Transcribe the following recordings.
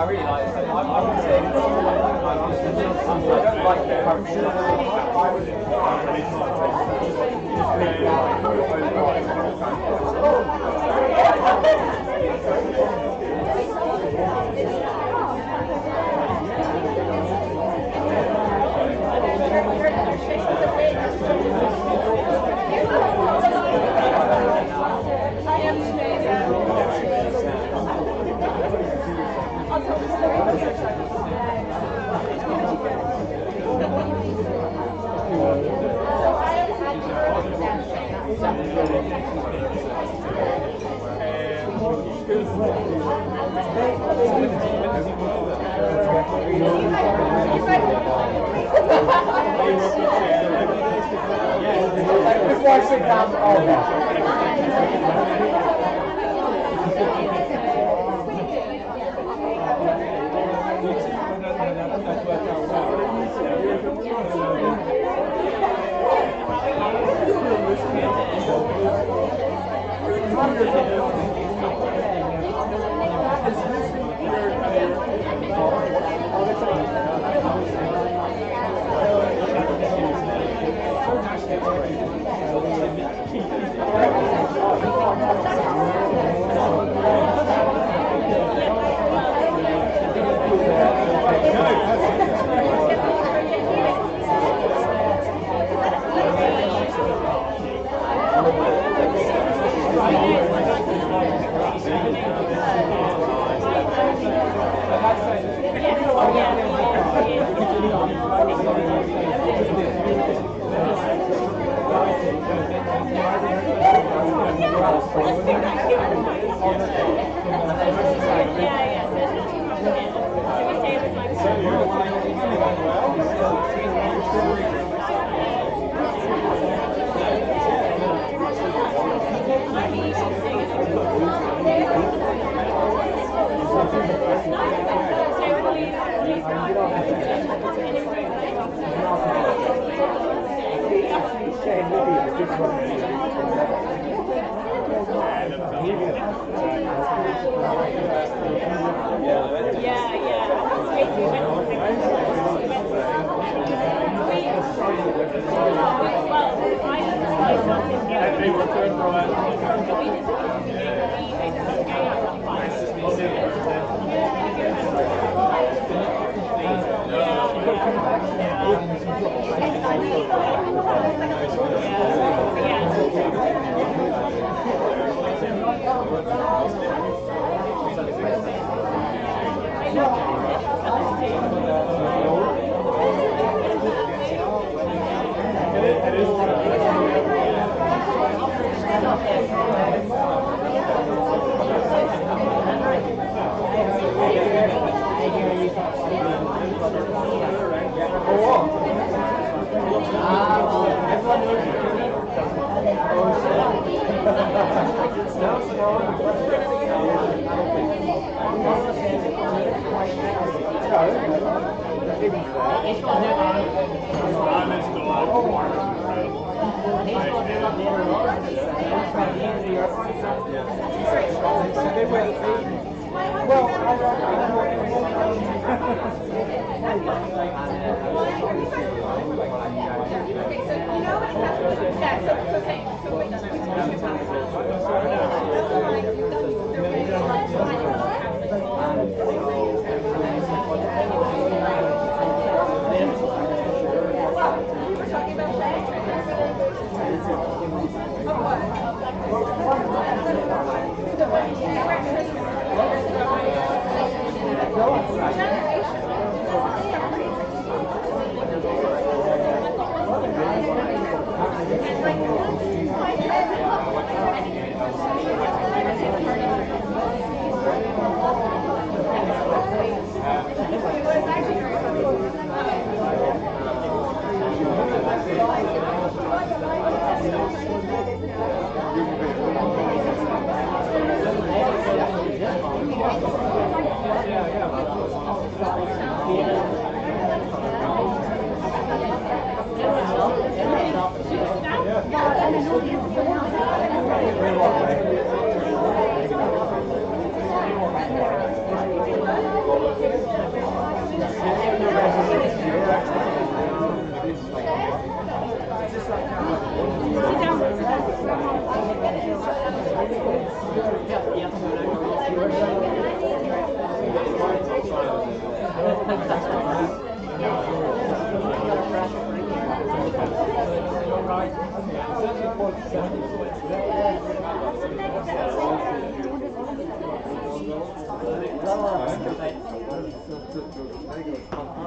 I really like it. I would say I don't like the current Before I sit down, all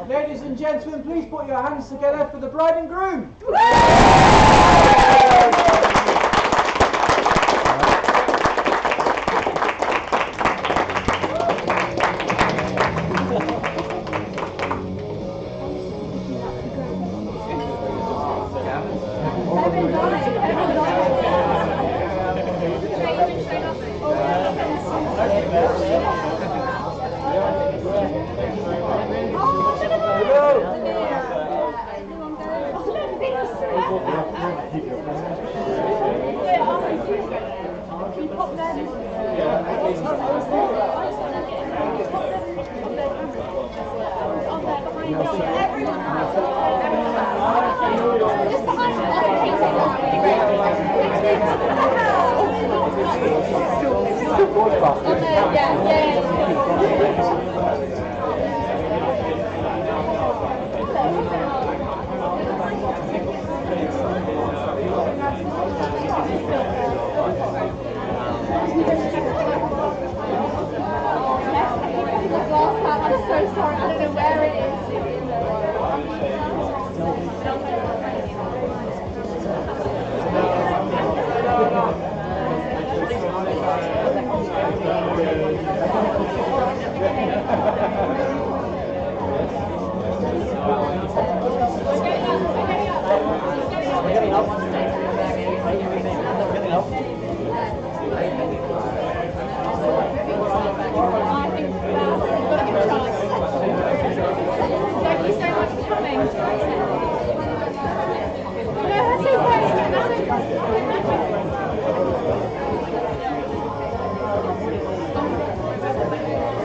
Ladies and gentlemen, please put your hands together for the bride and groom.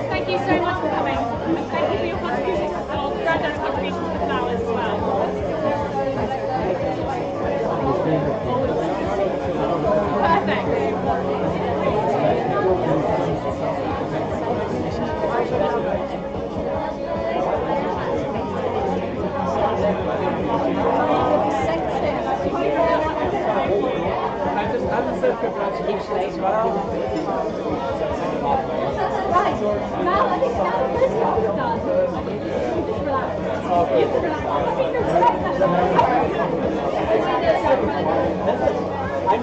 Thank you so much for coming, and thank you for your contribution to the floor, granddad's contribution to the flowers as well. Congratulations as well. Right, now I think now the first part is done. Just relax. You can relax. I think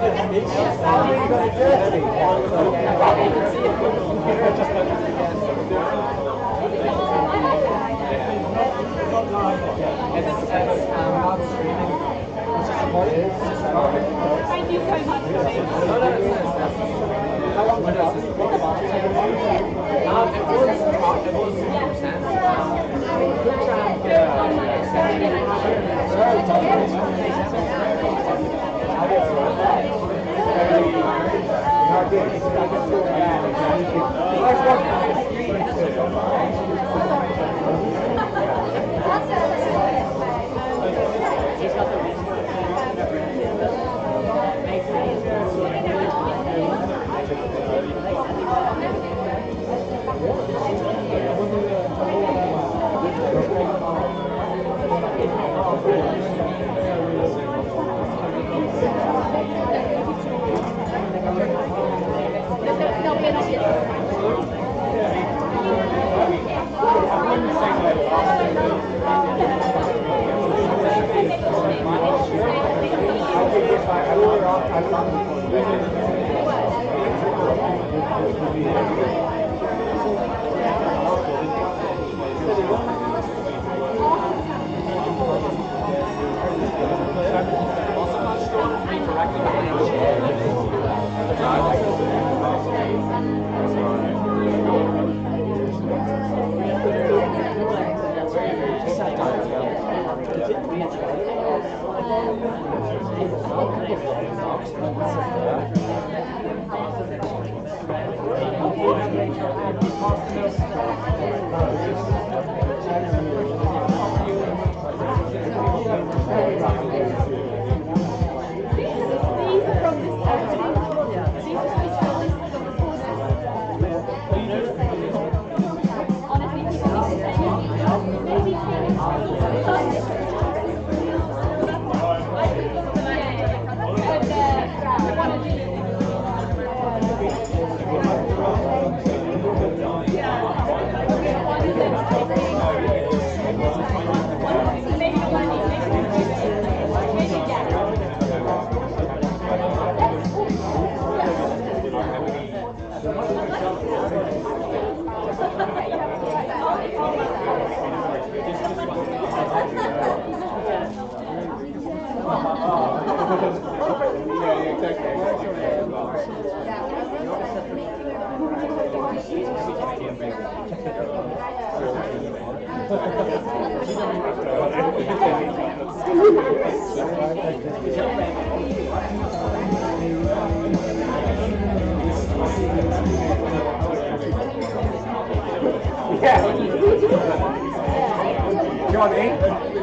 there's I'm going to speak. How are you going to do it? You can see it from the computer just like this again. Not streaming. Thank you so much for being here. How long was it? It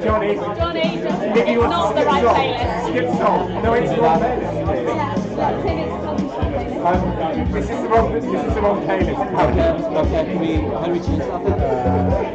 Johnny, it's not the right playlist. Skip song. No, it's the wrong playlist. This is the wrong playlist. Okay, can we change something?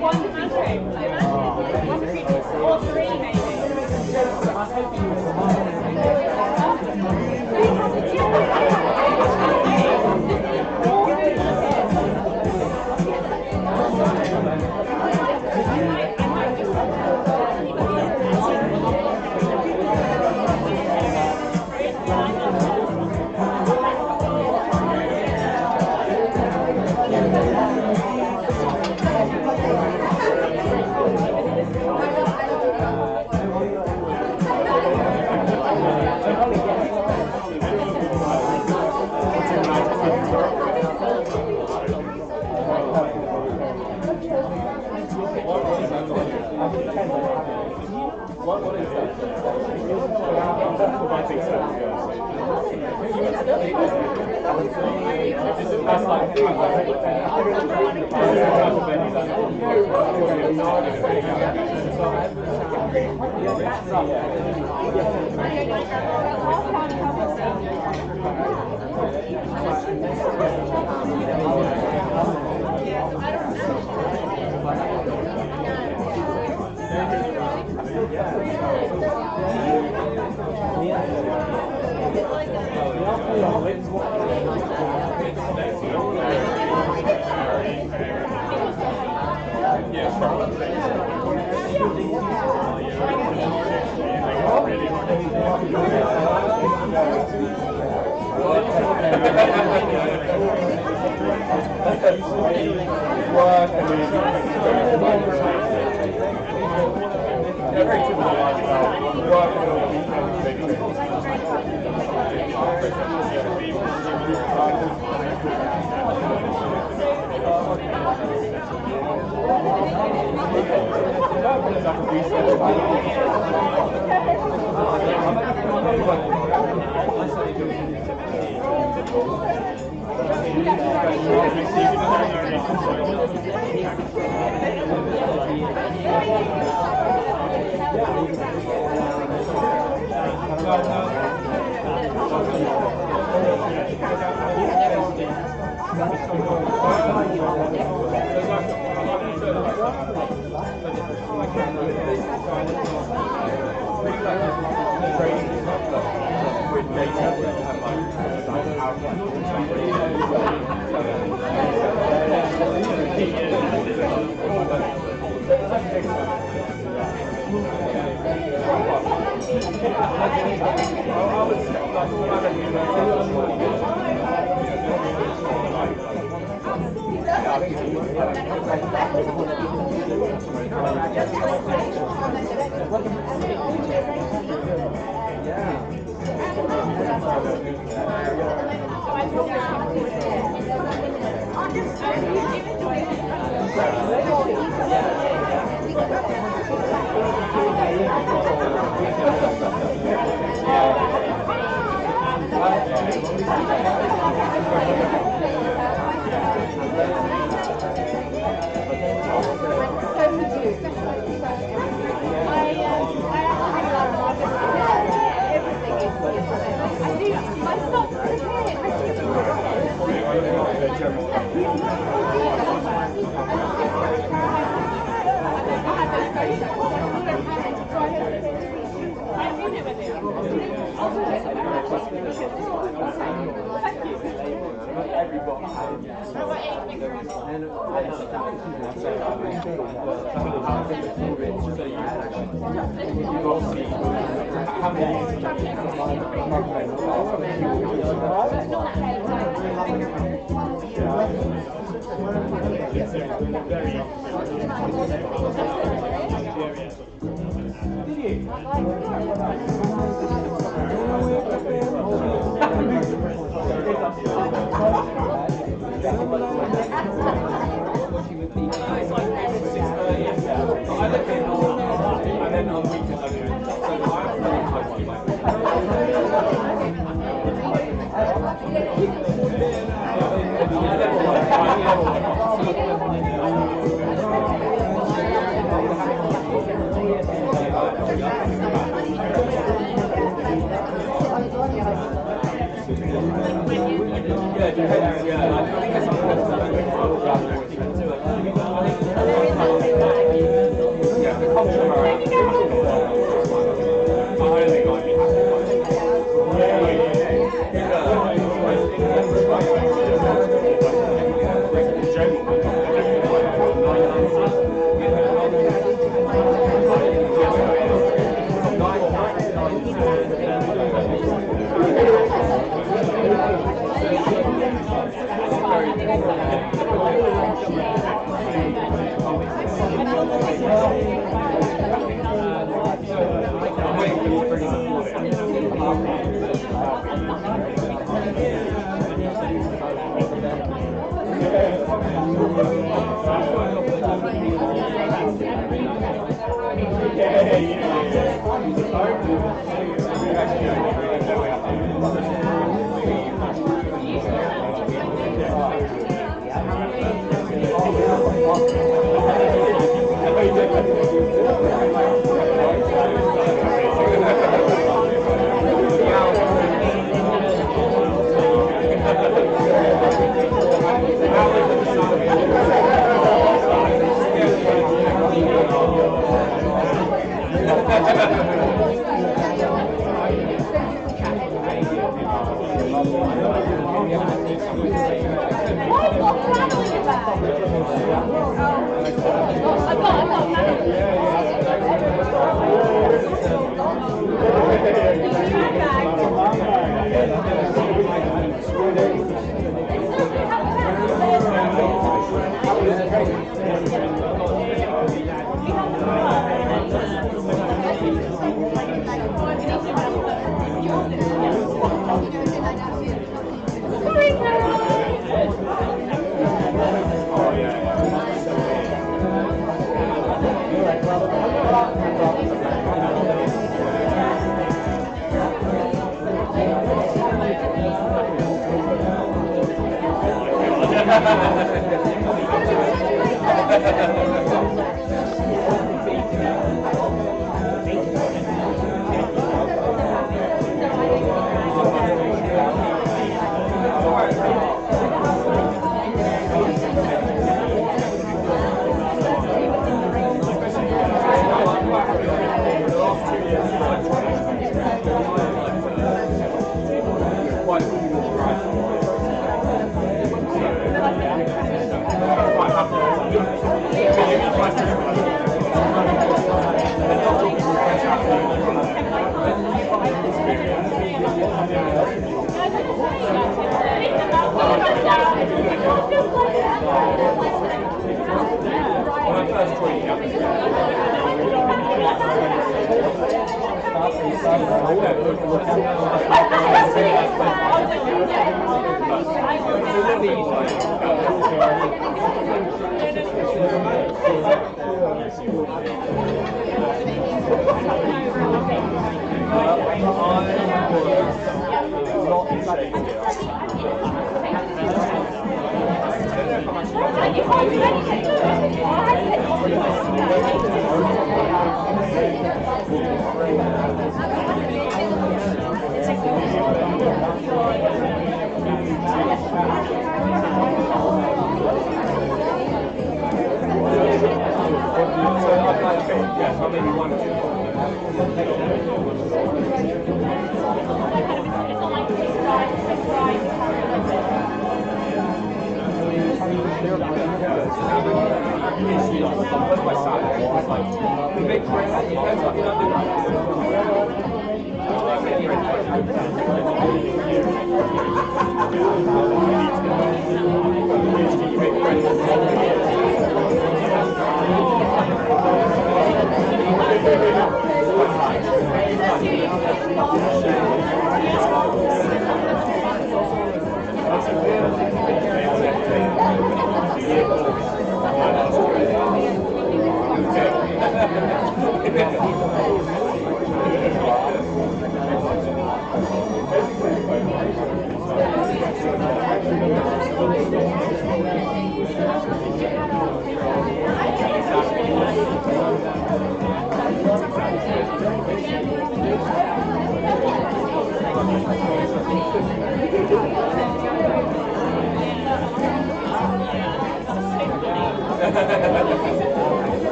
1 Or three, maybe.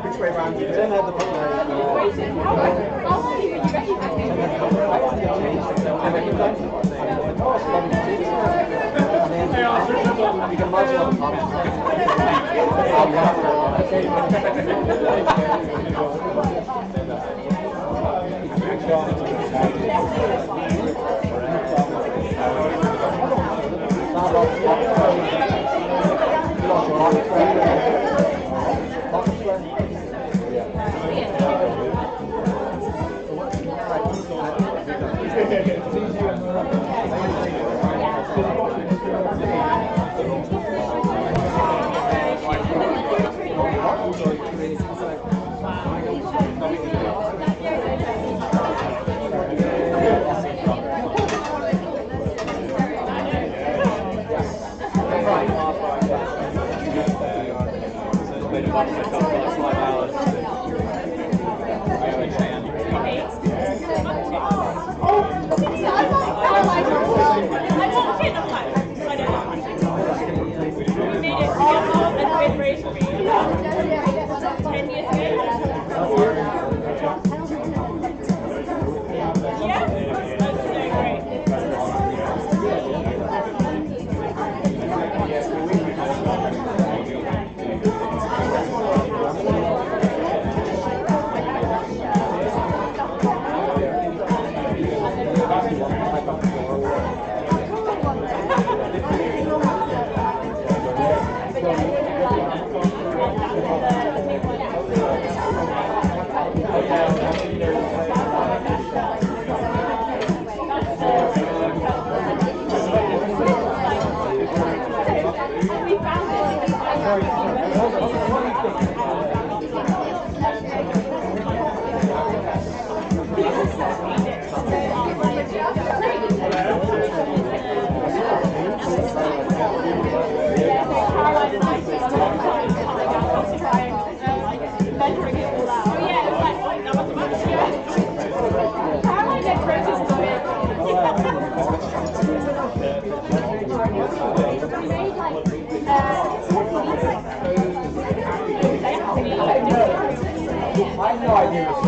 Which way round? I have no idea what's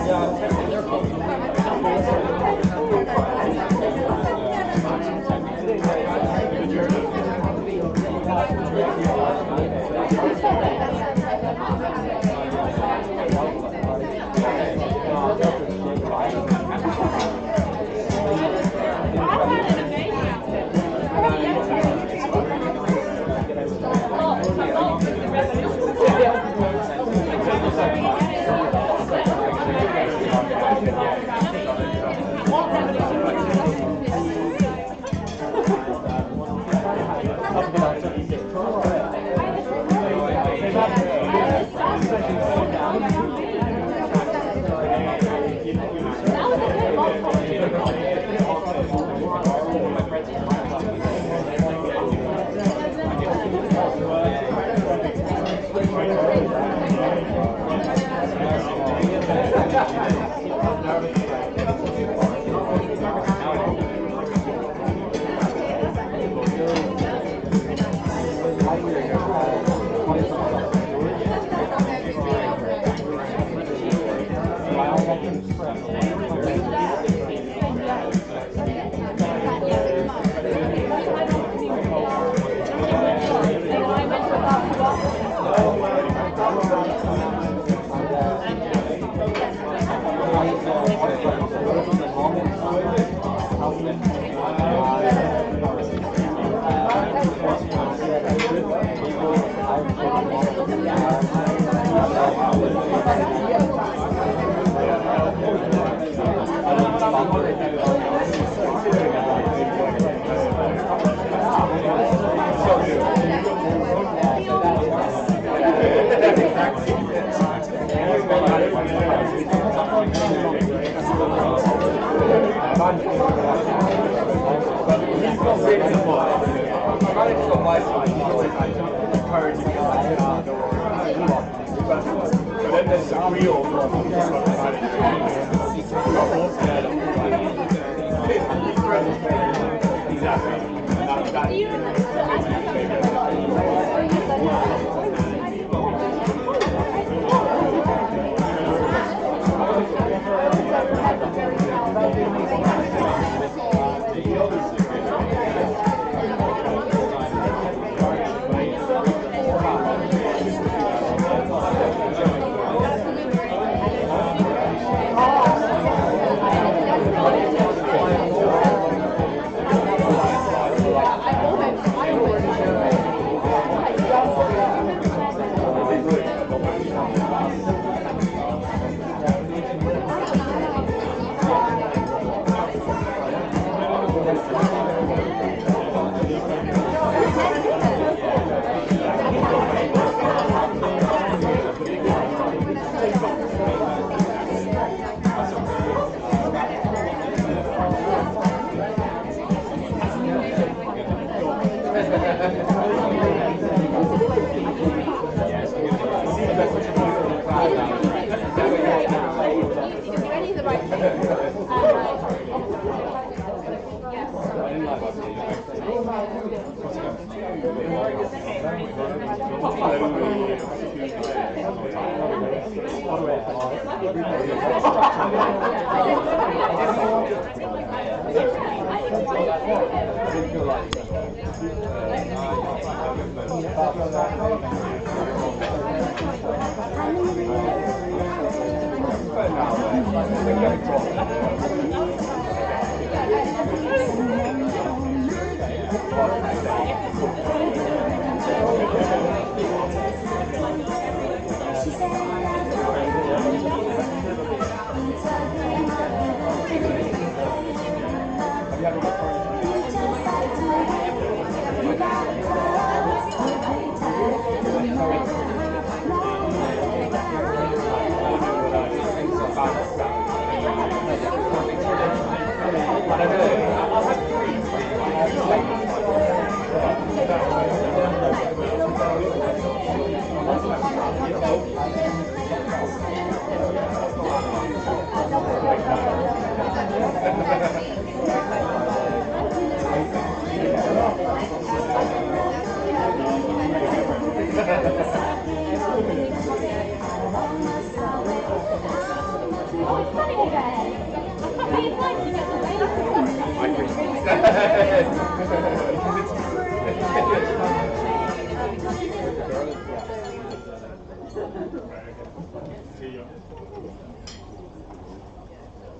Yeah.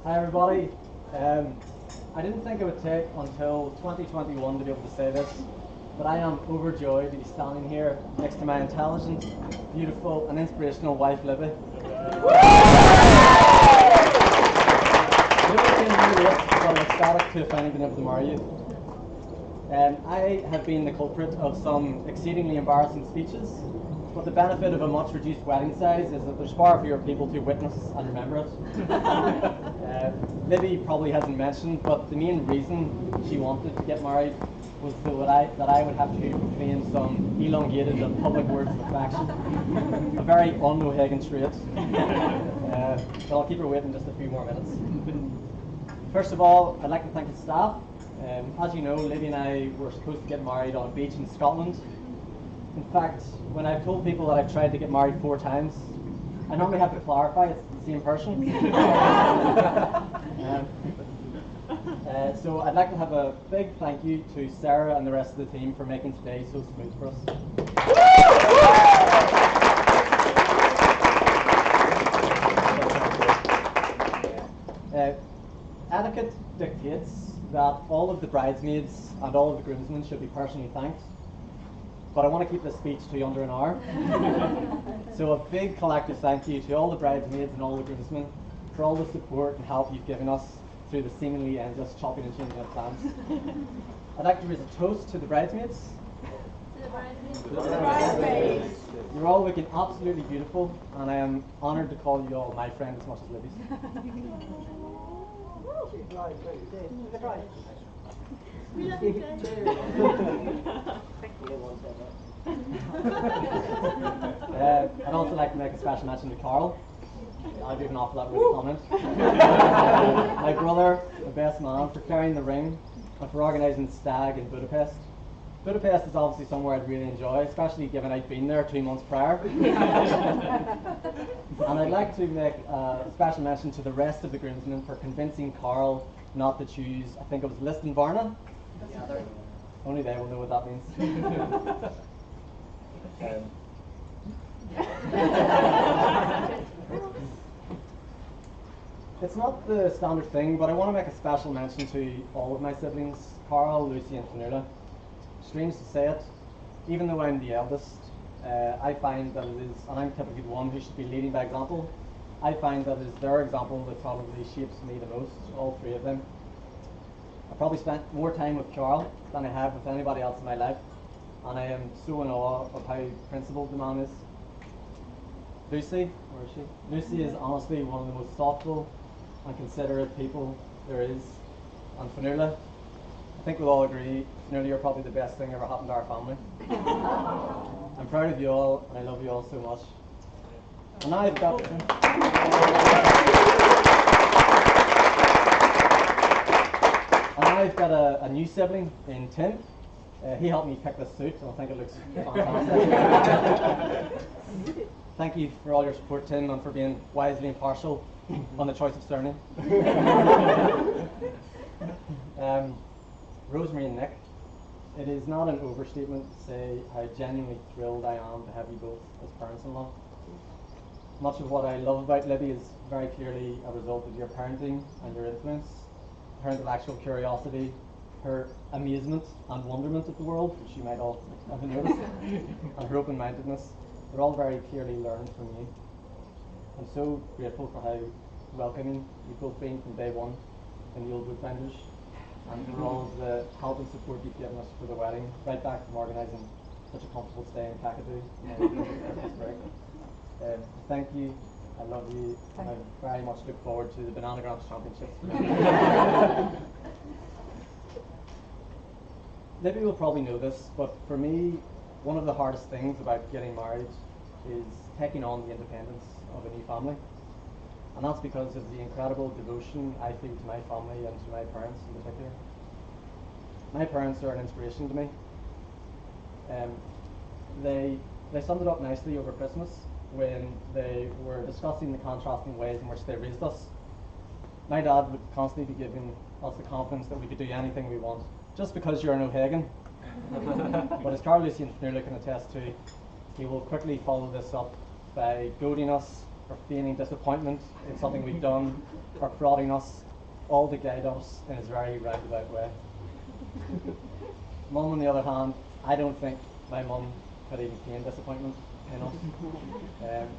Hi everybody. I didn't think it would take until 2021 to be able to say this, but I am overjoyed to be standing here next to my intelligent, beautiful and inspirational wife Libby. Libby came really late, but I'm ecstatic to have finally been able to marry you. I have been the culprit of some exceedingly embarrassing speeches, But the benefit of a much reduced wedding size is that there's far fewer people to witness and remember it. Libby probably hasn't mentioned, but the main reason she wanted to get married was so that I would have to proclaim some elongated and public words of affection. A very un-O'Hagan trait. But I'll keep her waiting just a few more minutes. First of all, I'd like to thank the staff. As you know, Libby and I were supposed to get married on a beach in Scotland. In fact, when I've told people that I've tried to get married 4 times, I normally have to clarify it's the same person. So I'd like to have a big thank you to Sarah and the rest of the team for making today so smooth for us. Etiquette dictates that all of the bridesmaids and all of the groomsmen should be personally thanked. But I want to keep this speech to under an hour. So a big collective thank you to all the bridesmaids and all the groomsmen for all the support and help you've given us through the seemingly endless chopping and changing of plans. I'd like to raise a toast to the bridesmaids. To the bridesmaids. To the bridesmaids. You're all looking absolutely beautiful, and I am honoured to call you all my friend as much as Libby's. We love you guys. I'd also like to make a special mention to Carl. I'll give an awful lot of comment. My brother, the best man, for carrying the ring and for organising the stag in Budapest. Budapest is obviously somewhere I'd really enjoy, especially given I'd been there 2 months prior. And I'd like to make a special mention to the rest of the groomsmen for convincing Carl not to choose, I think it was Liston Varna. Only they will know what that means. It's not the standard thing, but I want to make a special mention to all of my siblings, Carl, Lucy and Fionnuala. Strange to say it, even though I'm the eldest, I find that it is, and I'm typically the one who should be leading by example, I find that it is their example that probably shapes me the most, all 3 of them. I probably spent more time with Carl than I have with anybody else in my life, and I am so in awe of how principled the man is. Lucy, where is she? Lucy is honestly one of the most thoughtful and considerate people there is. And Fionnuala, I think we'll all agree, Fionnuala, you're probably the best thing ever happened to our family. I'm proud of you all, and I love you all so much. And now I've got... And now I've got a new sibling in Tim. He helped me pick this suit, and I think it looks fantastic. Thank you for all your support, Tim, and for being wisely impartial on the choice of surname. Rosemary and Nick, it is not an overstatement to say how genuinely thrilled I am to have you both as parents-in-law. Much of what I love about Libby is very clearly a result of your parenting and your influence, her intellectual curiosity, her amazement and wonderment at the world, which you might all have noticed, and her open-mindedness. They're all very clearly learned from you. I'm so grateful for how welcoming you've both been from day one in the old Woodbinders, and for all of the help and support you've given us for the wedding, right back from organising such a comfortable stay in Kakadu over Christmas break. Thank you, I love you, and I very much look forward to the Banana Grants Championships. Libby will probably know this, but for me, one of the hardest things about getting married is taking on the independence of a new family. And that's because of the incredible devotion I feel to my family and to my parents in particular. My parents are an inspiration to me. They summed it up nicely over Christmas when they were discussing the contrasting ways in which they raised us. My dad would constantly be giving us the confidence that we could do anything we want, just because you're an O'Hagan. But as Carl, Lucy and Fionnuala can attest to, he will quickly follow this up by goading us or feigning disappointment in something we've done, or prodding us, all to guide us in his very roundabout way. Mum, on the other hand, I don't think my mum could even feign disappointment in us.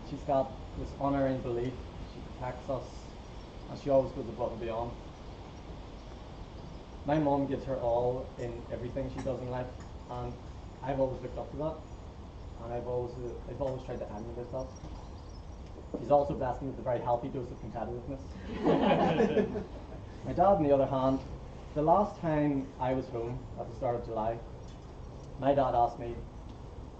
She's got this unerring belief, she protects us, and she always goes above and beyond. My mum gives her all in everything she does in life, and I've always looked up to that. and I've always tried to emulate that. He's also blessed me with a very healthy dose of competitiveness. My dad, on the other hand, the last time I was home at the start of July, my dad asked me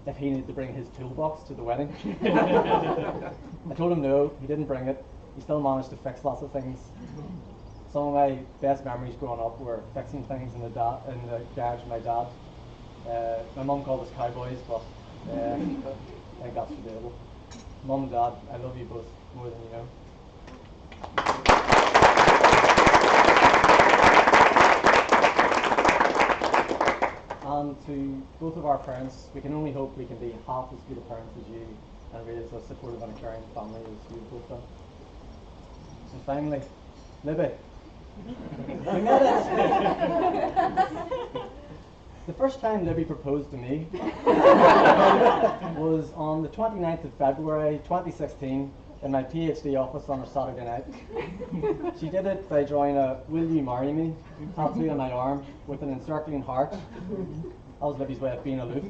if he needed to bring his toolbox to the wedding. I told him no, he didn't bring it. He still managed to fix lots of things. Some of my best memories growing up were fixing things in the garage of my dad. My mum called us cowboys, but I think that's debatable. Mum and Dad, I love you both more than you know. And to both of our parents, we can only hope we can be half as good a parents as you and raise a supportive and a caring family as you've both done. And finally, Libby. We met it! The first time Libby proposed to me was on the 29th of February 2016 in my PhD office on a Saturday night. She did it by drawing a "Will you marry me" tattoo on my arm with an encircling heart. That was Libby's way of being aloof.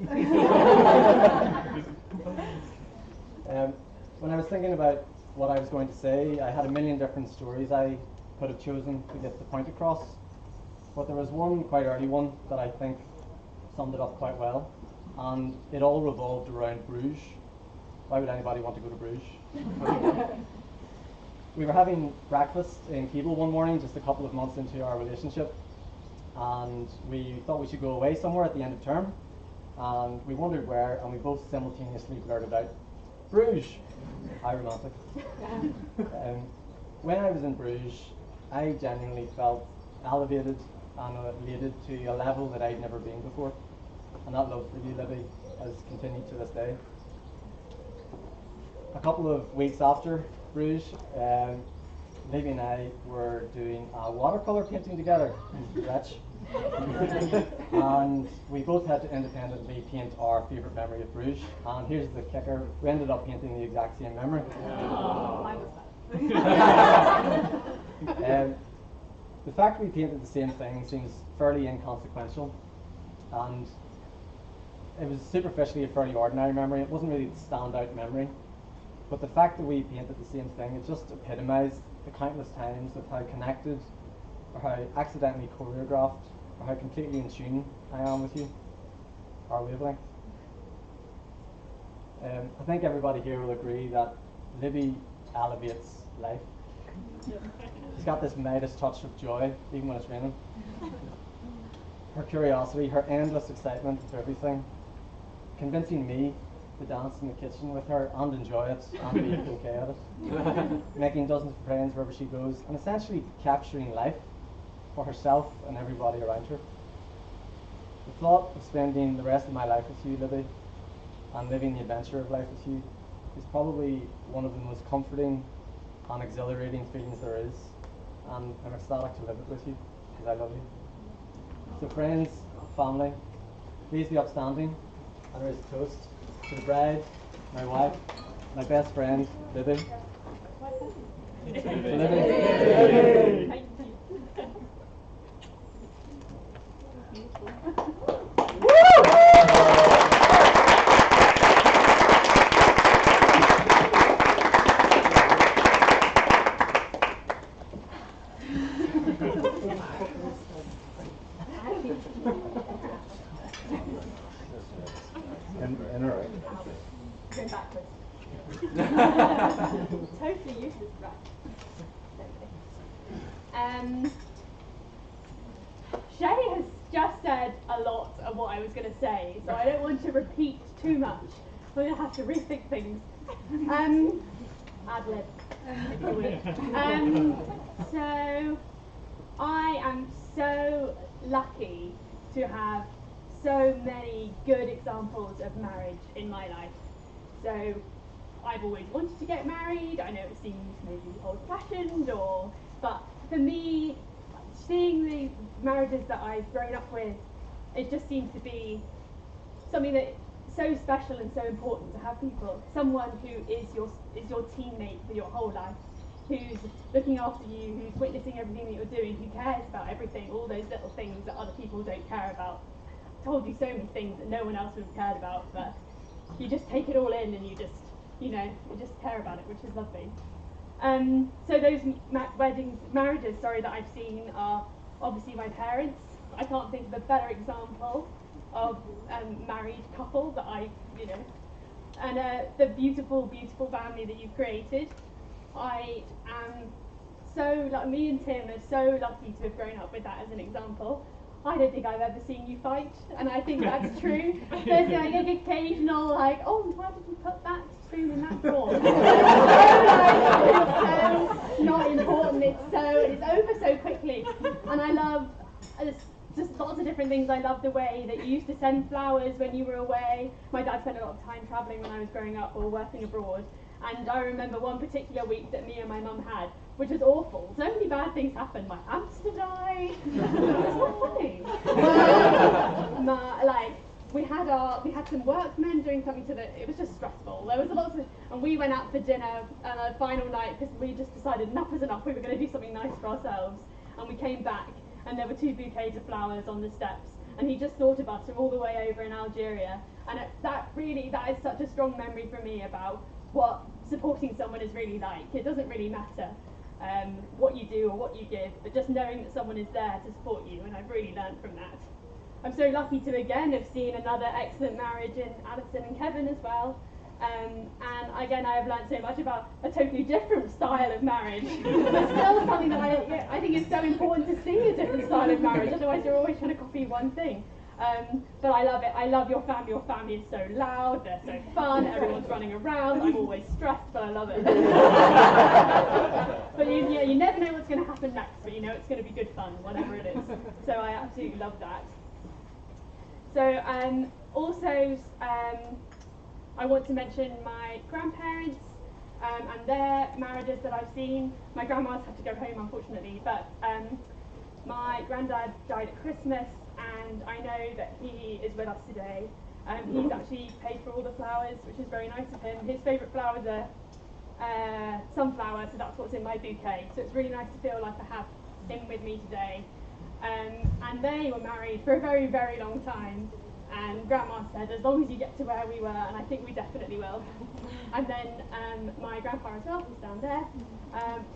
When I was thinking about what I was going to say, I had a million different stories I could have chosen to get the point across, but there was one quite early one that I think summed it up quite well, and it all revolved around Bruges. Why would anybody want to go to Bruges? We were having breakfast in Keble one morning, just a couple of months into our relationship, and we thought we should go away somewhere at the end of term, and we wondered where, and we both simultaneously blurted out, "Bruges!" How romantic. When I was in Bruges, I genuinely felt elevated and elated to a level that I'd never been before, and that love for you, Libby, has continued to this day. A couple of weeks after Bruges, Libby and I were doing a watercolour painting together, Rich. And we both had to independently paint our favourite memory of Bruges, and here's the kicker, we ended up painting the exact same memory. The fact we painted the same thing seems fairly inconsequential, and it was superficially a fairly ordinary memory. It wasn't really the standout memory, but the fact that we painted the same thing, it just epitomised the countless times of how connected, or how accidentally choreographed, or how completely in tune I am with you, our wavelength. I think everybody here will agree that Libby elevates life. She's got this Midas touch of joy, even when it's raining. Her curiosity, her endless excitement for everything, convincing me to dance in the kitchen with her and enjoy it and be okay at it, making dozens of friends wherever she goes, and essentially capturing life for herself and everybody around her. The thought of spending the rest of my life with you, Libby, and living the adventure of life with you is probably one of the most comforting and exhilarating feelings there is, and I'm ecstatic to live it with you, because I love you. So friends, family, please be upstanding and raise a toast to the bride, my wife, my best friend, Libby. Libby. Going backwards. Totally useless, right? Shay has just said a lot of what I was going to say, so I don't want to repeat too much. I'm going to have to rethink things. Ad lib, if you will. So I am so lucky to have so many good examples of marriage in my life. So I've always wanted to get married. I know it seems maybe old-fashioned, but for me, seeing the marriages that I've grown up with, it just seems to be something that so special and so important to have people. Someone who is your teammate for your whole life, who's looking after you, who's witnessing everything that you're doing, who cares about everything, all those little things that other people don't care about. I've told you so many things that no one else would have cared about, but you just take it all in and you just, you just care about it, which is lovely. So those marriages, that I've seen are obviously my parents. I can't think of a better example of married couple that and the beautiful, beautiful family that you've created. I am me and Tim are so lucky to have grown up with that as an example. I don't think I've ever seen you fight, and I think that's true. There's like occasional oh, why did you put that spoon in that drawer? It's so not important. It's over so quickly, and I love just lots of different things. I love the way that you used to send flowers when you were away. My dad spent a lot of time travelling when I was growing up or working abroad, and I remember one particular week that me and my mum had, which was awful. So many bad things happened. My hamster died. It's not funny. We had some workmen doing something it was just stressful. There was a lot of, and we went out for dinner on a final night because we just decided enough was enough. We were going to do something nice for ourselves, and we came back and there were 2 bouquets of flowers on the steps, and he just thought of us from all the way over in Algeria, and that is such a strong memory for me about what supporting someone is really like. It doesn't really matter what you do or what you give, but just knowing that someone is there to support you, and I've really learned from that. I'm so lucky to again have seen another excellent marriage in Alison and Kevin as well. And again, I have learned so much about a totally different style of marriage, but still something that I think is so important to see a different style of marriage, otherwise you're always trying to copy one thing. But I love it. I love your family. Your family is so loud, they're so fun, everyone's running around. I'm always stressed, but I love it. But you never know what's going to happen next, but it's going to be good fun, whatever it is. So I absolutely love that. So also, I want to mention my grandparents and their marriages that I've seen. My grandma's had to go home, unfortunately, but my granddad died at Christmas, and I know that he is with us today. He's actually paid for all the flowers, which is very nice of him. His favourite flowers are sunflower, so that's what's in my bouquet. So it's really nice to feel like I have him with me today. And they were married for a very, very long time. And Grandma said, as long as you get to where we were, and I think we definitely will. And then my grandpa as well, who's down there.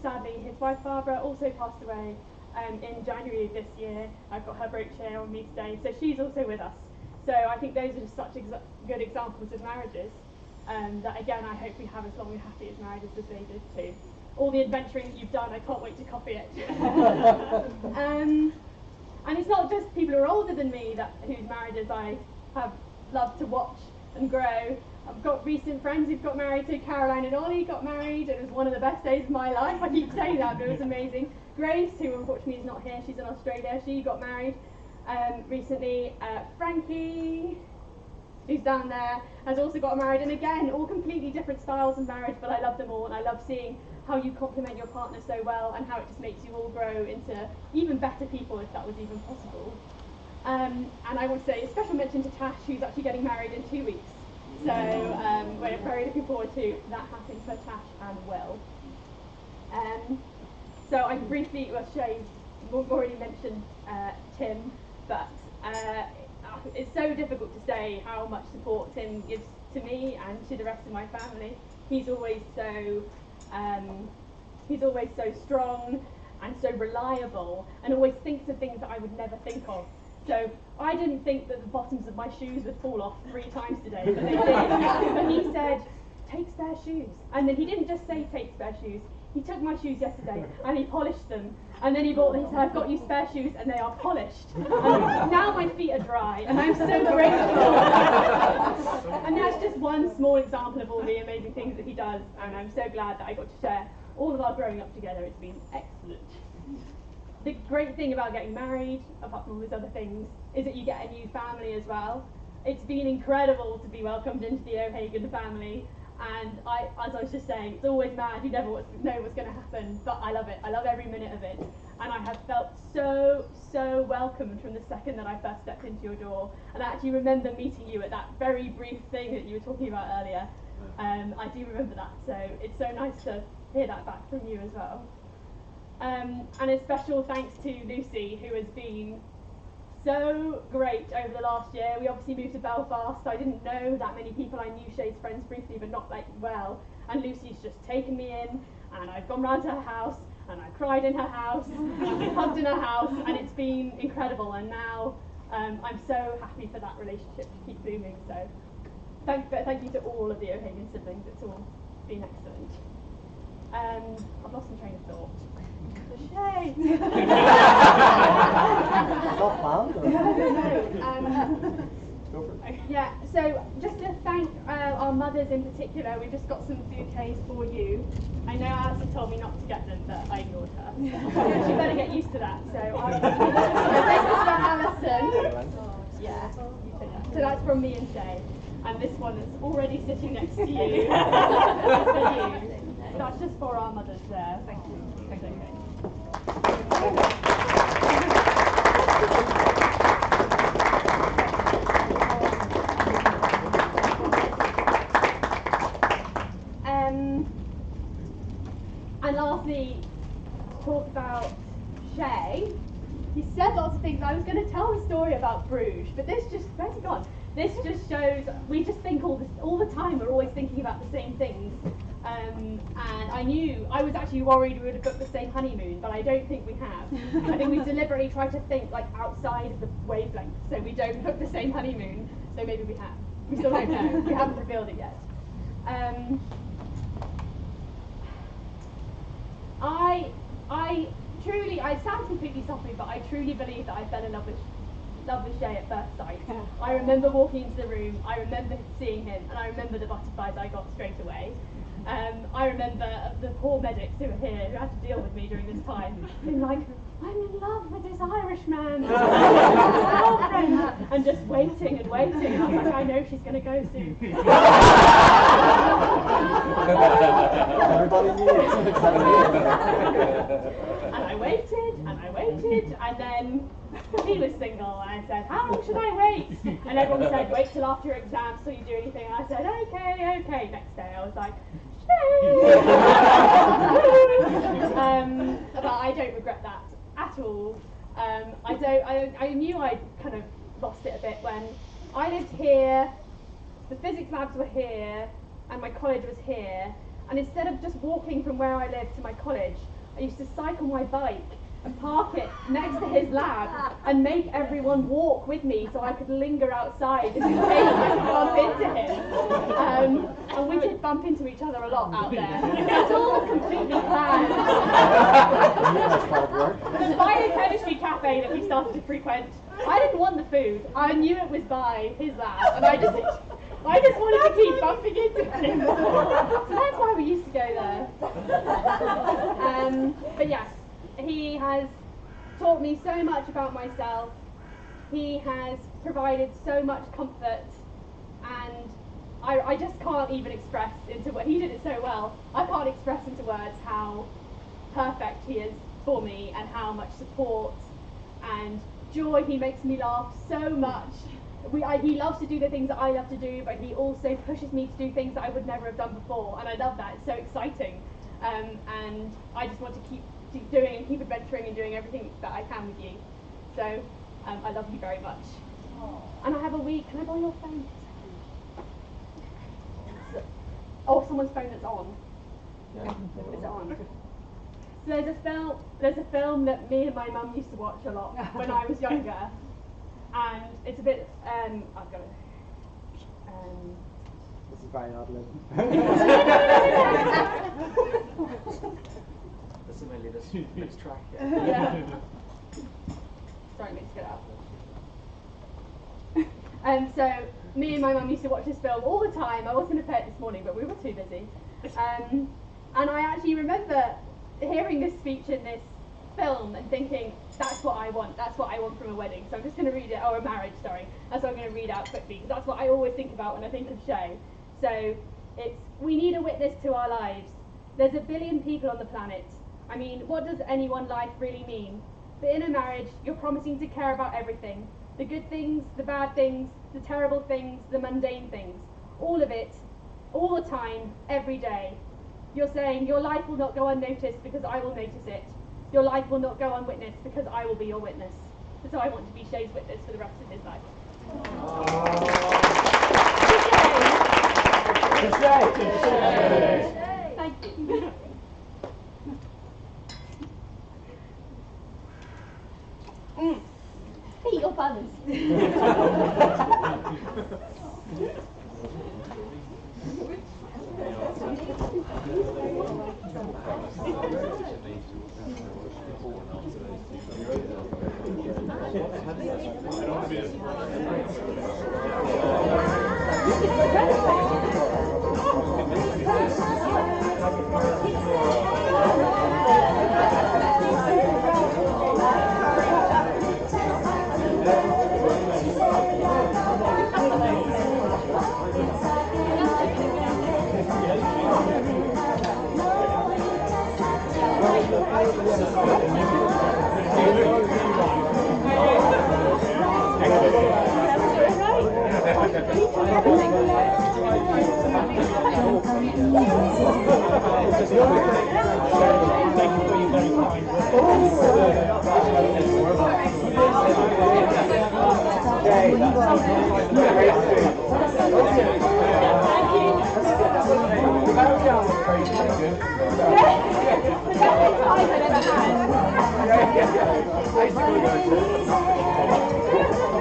Sadly, his wife Barbara also passed away in January of this year. I've got her brooch here on me today, so she's also with us. So I think those are just such good examples of marriages that, again, I hope we have as long and happy as marriages as they did too. All the adventuring that you've done, I can't wait to copy it. And it's not just people who are older than me whose marriages I have loved to watch and grow. I've got recent friends who've got married. So Caroline and Ollie got married. It was one of the best days of my life. I keep saying that, but it was amazing. Grace, who unfortunately is not here, she's in Australia, she got married recently. Frankie, who's down there, has also got married. And again, all completely different styles of marriage, but I love them all, and I love seeing how you complement your partner so well, and how it just makes you all grow into even better people, if that was even possible. And I want to say a special mention to Tash, who's actually getting married in 2 weeks. So we're very looking forward to that happening for Tash and Will. So I briefly, we've already mentioned Tim, but it's so difficult to say how much support Tim gives to me and to the rest of my family. He's always so strong and so reliable, and always thinks of things that I would never think of. So I didn't think that the bottoms of my shoes would fall off 3 times today, but they did. But he said, take spare shoes. And then he didn't just say take spare shoes. He took my shoes yesterday and he polished them. And then he said, I've got you spare shoes, and they are polished. And now my feet are dry, and I'm so grateful. And that's just one small example of all the amazing things that he does. And I'm so glad that I got to share all of our growing up together. It's been excellent. The great thing about getting married, apart from all these other things, is that you get a new family as well. It's been incredible to be welcomed into the O'Hagan family, and as I was just saying, it's always mad, you never know what's going to happen, but I love it. I love every minute of it, and I have felt so, so welcomed from the second that I first stepped into your door. And I actually remember meeting you at that very brief thing that you were talking about earlier. I do remember that, so it's so nice to hear that back from you as well. And a special thanks to Lucy, who has been so great over the last year. We obviously moved to Belfast. I didn't know that many people. I knew Shay's friends briefly, but not like well. And Lucy's just taken me in, and I've gone round to her house, and I cried in her house, and hugged in her house, and it's been incredible. And now I'm so happy for that relationship to keep blooming. So thank you to all of the O'Hagan siblings. It's all been excellent. I've lost my train of thought. Shay. Not planned. I don't know. Go for it. Yeah, so just to thank our mothers in particular, we've just got some bouquets for you. I know Alison told me not to get them, but I ignored her. She better get used to that. So this is for Alison. Yeah, so that's from me and Shay. And this one is already sitting next to you. That's for you. That's just for our mothers there. Thank you. Thank you. And lastly, talk about Shay. He said lots of things. I was going to tell a story about Bruges, but this just, where's he gone? This just shows, we just think all the time, we're always thinking about the same things. And I was actually worried we would have booked the same honeymoon, but I don't think we have. I think we deliberately tried to think like outside of the wavelength, so we don't book the same honeymoon, so maybe we have. We still don't know, we haven't revealed it yet. I truly, it sounds completely soppy, but I truly believe that I fell in love with Shay at first sight. I remember walking into the room, I remember seeing him, and I remember the butterflies I got straight away. I remember the poor medics who were here, who had to deal with me during this time, being like, I'm in love with this Irish man, girlfriend, and just waiting and waiting. And I was like, I know she's going to go soon. Everybody knew it. And I waited, and then he was single, and I said, how long should I wait? And everyone said, wait till after your exams till you do anything. And I said, okay. Next day I was like, but I don't regret that at all. I knew I'd kind of lost it a bit when I lived here, the physics labs were here, and my college was here, and instead of just walking from where I lived to my college, I used to cycle my bike and park it next to his lab and make everyone walk with me so I could linger outside just in case I could bump into him. And we did bump into each other a lot out there. It's all completely planned. The biochemistry cafe that we started to frequent, I didn't want the food. I knew it was by his lab, and I just wanted to keep bumping into him. So that's why we used to go there. But yes. He has taught me so much about myself. He has provided so much comfort, and I just can't even express into what he did it so well. I can't express into words how perfect he is for me and how much support and joy. He makes me laugh so much. He loves to do the things that I love to do, but he also pushes me to do things that I would never have done before, and I love that. It's so exciting, and I just want to keep adventuring and doing everything that I can with you. So I love you very much. And I have a wee, can I borrow your phone? Oh, someone's phone that's on. Yeah. Is it on? So there's a film that me and my mum used to watch a lot when I was younger, and it's a bit I've got it. This is very odd, Liv. This is mainly this next track. Yeah. Sorry, let me just get it out. So me and my mum used to watch this film all the time. I was going to play it this morning, but we were too busy. And I actually remember hearing this speech in this film and thinking, that's what I want. That's what I want from a wedding. So I'm just going to read it, or a marriage, sorry. That's what I'm going to read out quickly, because that's what I always think about when I think of Shay. So it's, we need a witness to our lives. There's 1 billion people on the planet. I mean, what does any one life really mean? But in a marriage, you're promising to care about everything. The good things, the bad things, the terrible things, the mundane things. All of it, all the time, every day. You're saying your life will not go unnoticed because I will notice it. Your life will not go unwitnessed because I will be your witness. so I want to be Shea's witness for the rest of his life. Thank you. Eat your buns.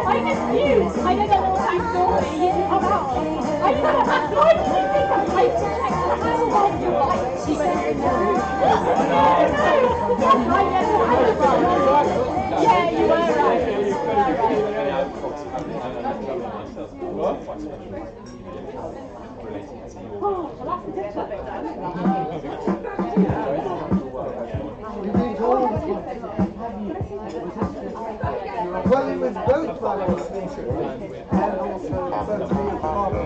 I just knew. I know that little backstory. You didn't come out. I know that. Why did you think that? I checked how long you were. She went yeah, you were right. Oh, well, that's a good topic then. Well, it was both values and also both real carbon.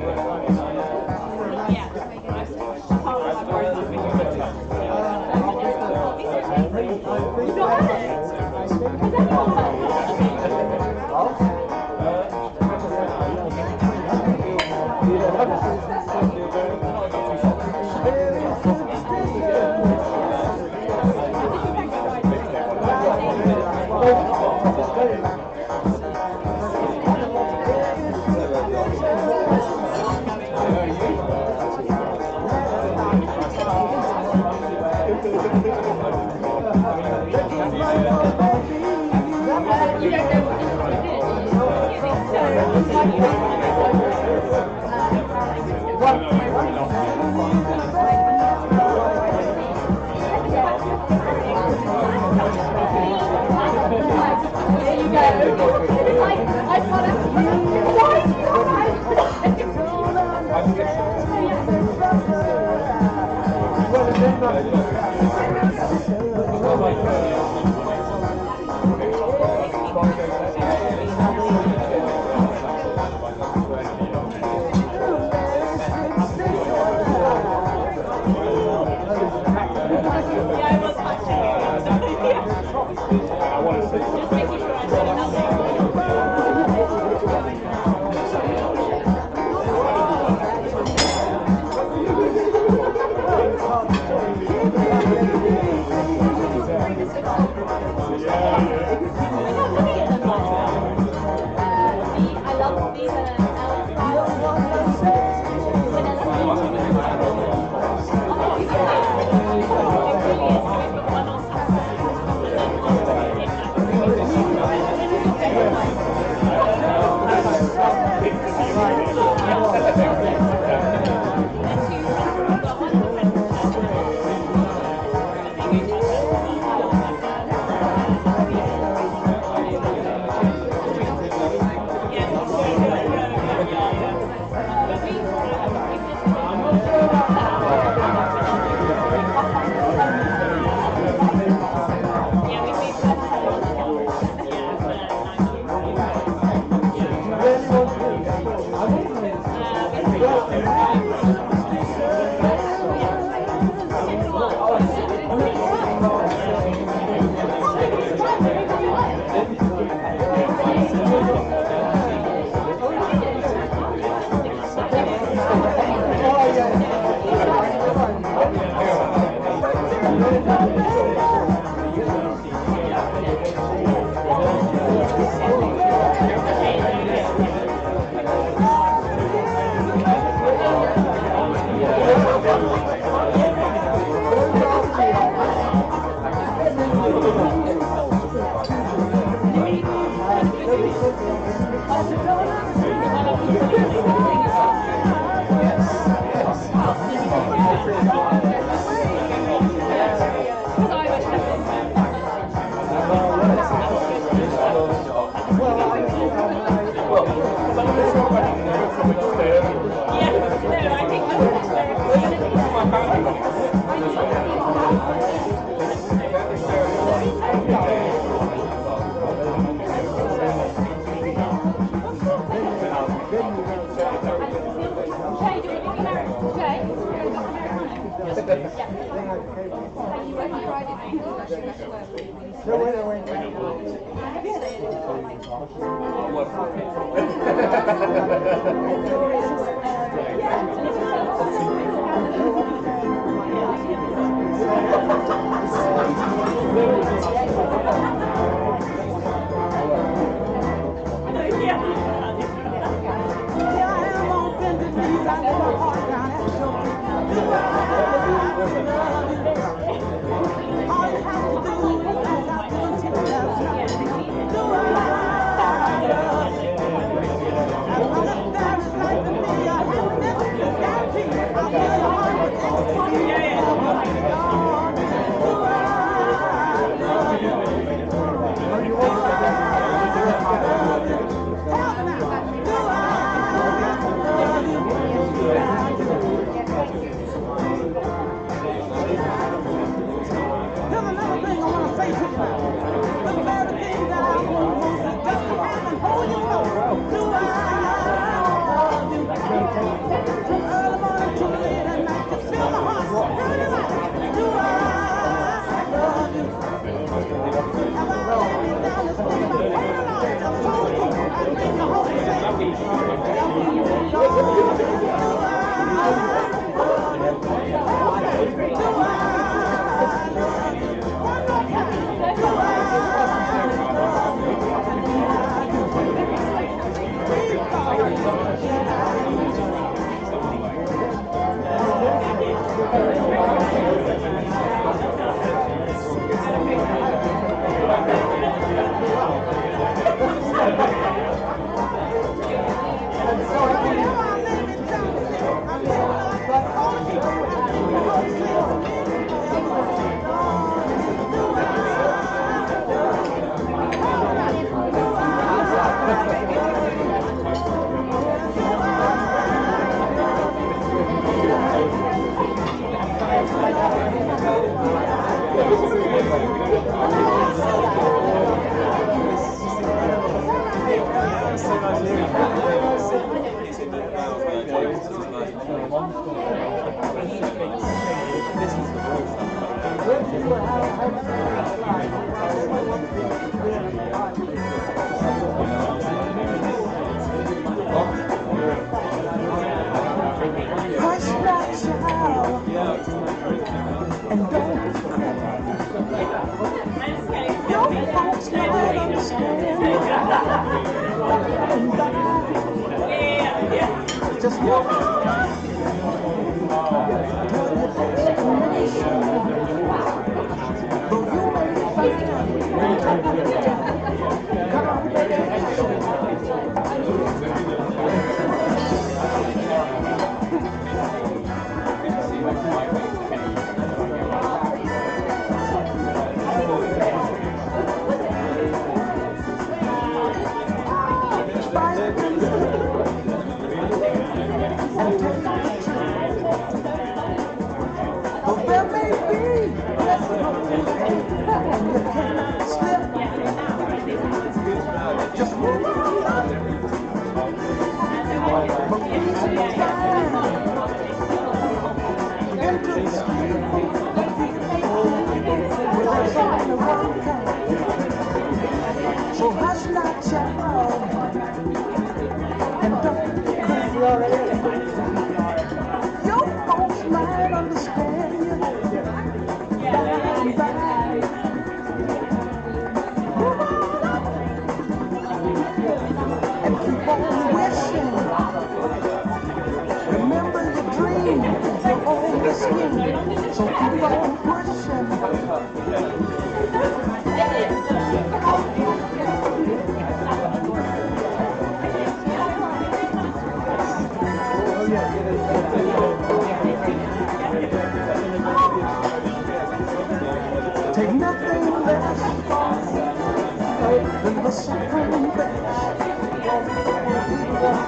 and the second best.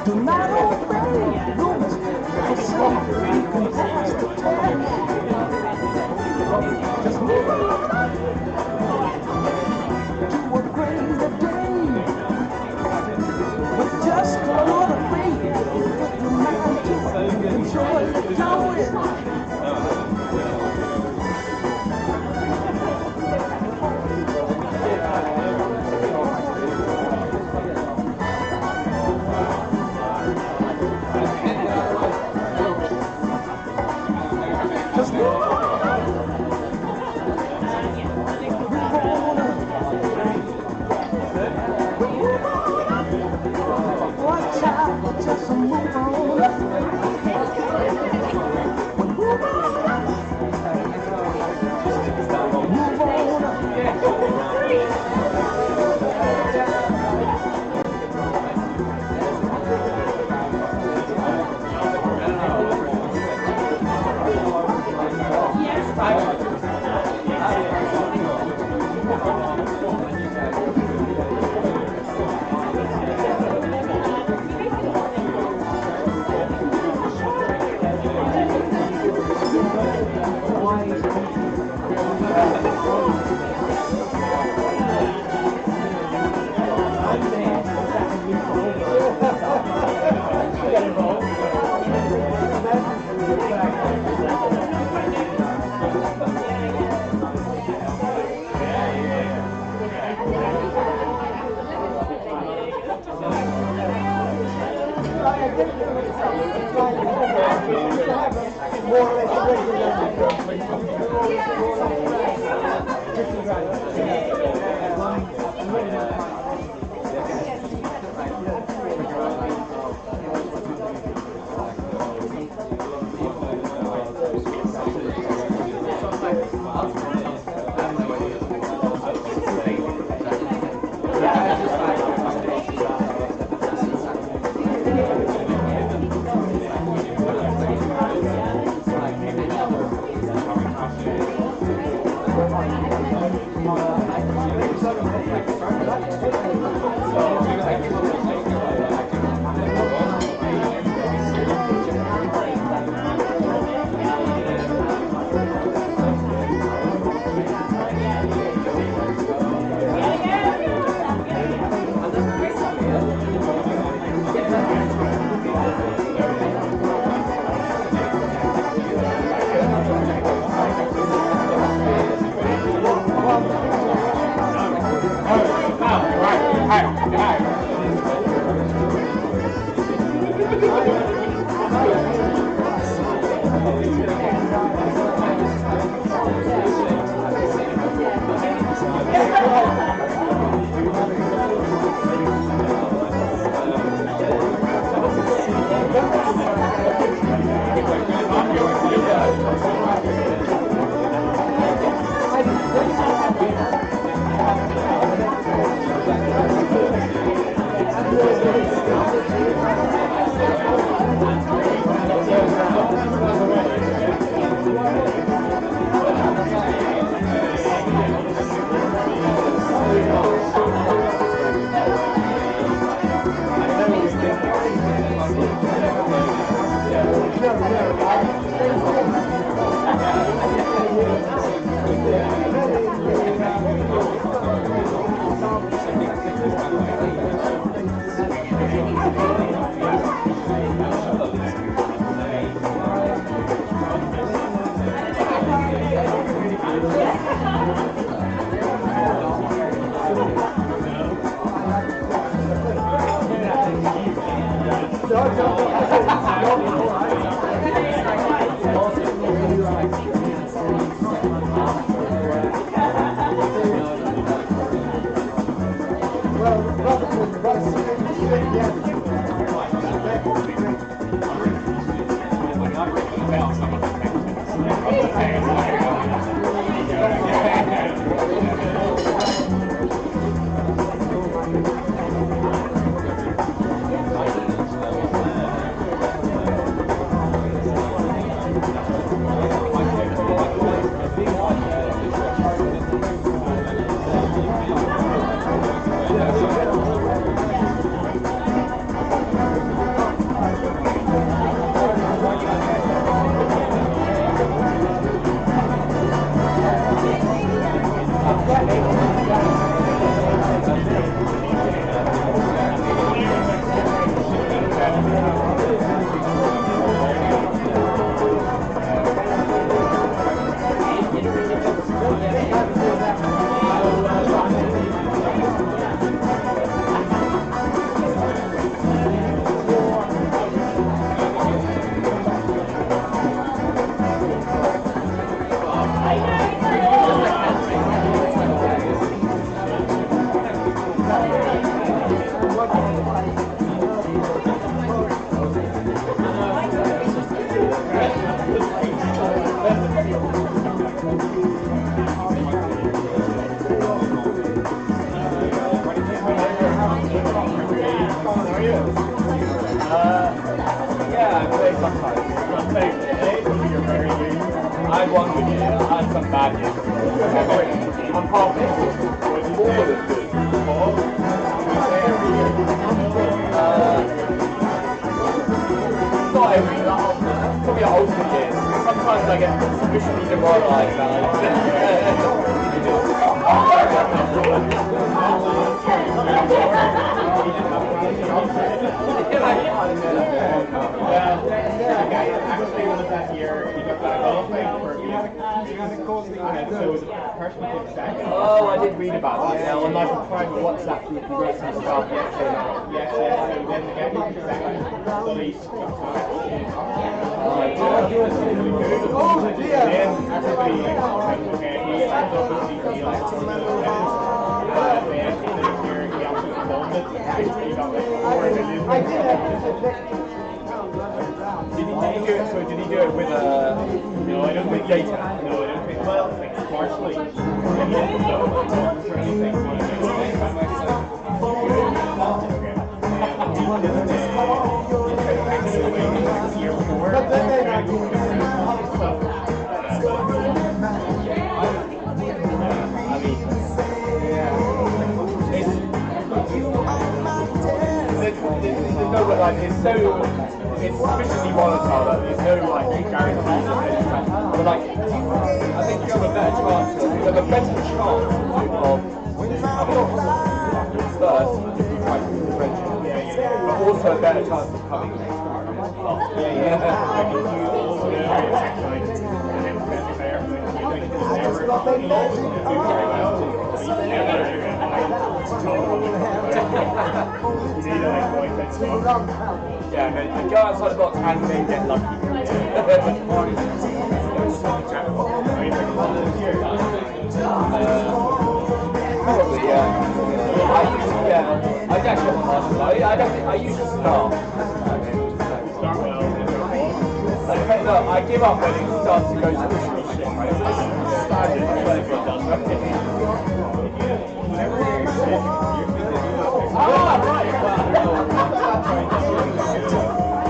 Do not obey rules, for some you can pass the test. Just move on to a greater day with just a little faith. Put your mind to it, enjoy the going. Just move on. Yeah, I play sometimes. I had one good year. I had some bad years. I'm half it. All of it's good. Not every year. Probably a whole 2 years. Sometimes I get sufficiently demoralised that Actually, it was that year he got that golfing for me. So it was a person who did second. Oh, I did read about that. Yeah, on like a private WhatsApp group, you wrote some stuff. Yes, so then the guy who did second, so he got tired. Oh, dear. Then everybody was like, okay, he ends up with the but then this year he absolutely bombed it. He got like 4 million. I did have Did he do it? So did he do it with No, I don't with think data? No, I don't think. Well, like partially. He didn't know for anything. But then they There's no like it's sufficiently volatile that there's no like guarantees of it. But like I think you have a better chance of first if you try to differentiate. But also a better chance of coming next time. Yeah, and go outside the box and then get lucky. Probably, yeah. I actually have a martial. I usually start. Look, I give up when it starts to go squishy shit, right? Standard, whatever it does, right? Ah, right!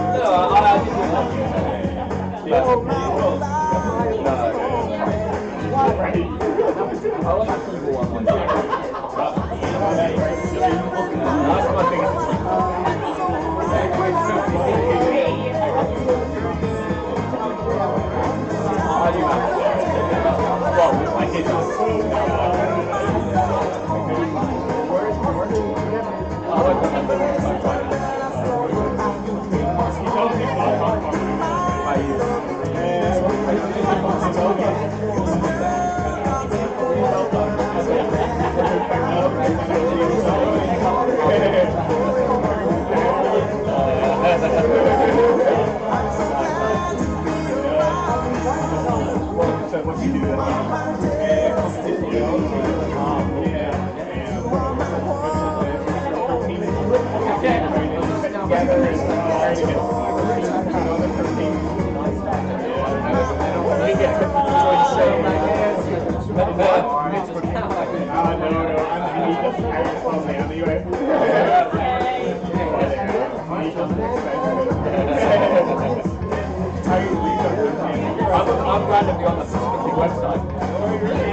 No, I didn't want to. I want that evil one. That's my biggest I do that. Well, I did that. So what do you do then? I'm randomly on the specific website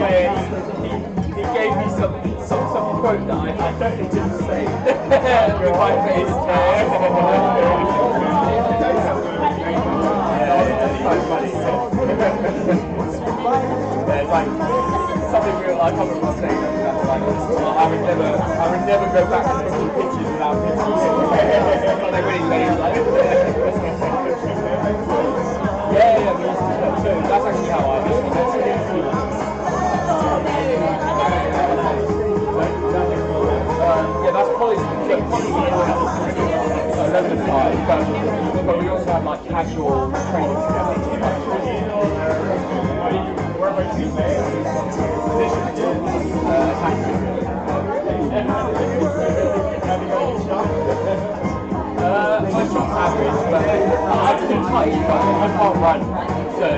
where he gave me some quote that I don't need to say with my face. It's like something real. I can't remember saying that. Like, I would never go back to taking pictures without pictures. They really made like. Yeah, me too. That's actually how I do it. Yeah, that's probably 11 to 5, but we also have like casual training together. My shot's average, but I can tight, but I can't run. So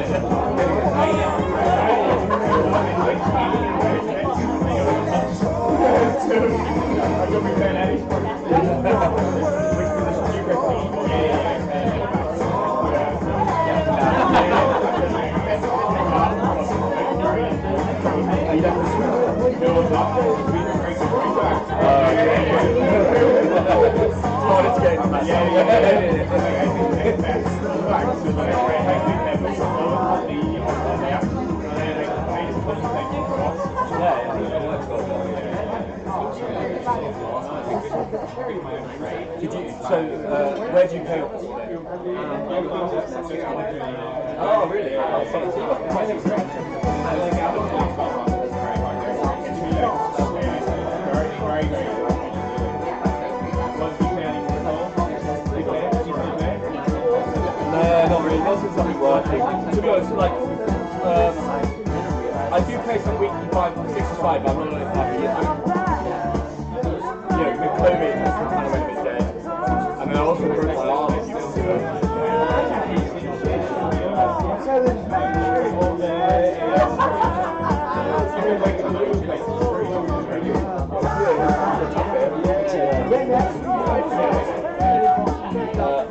Did you? So where do you play on Saturday? Oh really? Oh, so you got quite an experience. No, not really. Not since I've been working. To be honest, like, I do play some weekly 6-5, but I'm not like with COVID, I kind of went a bit dead. And then I also broke my arm, if you can see that.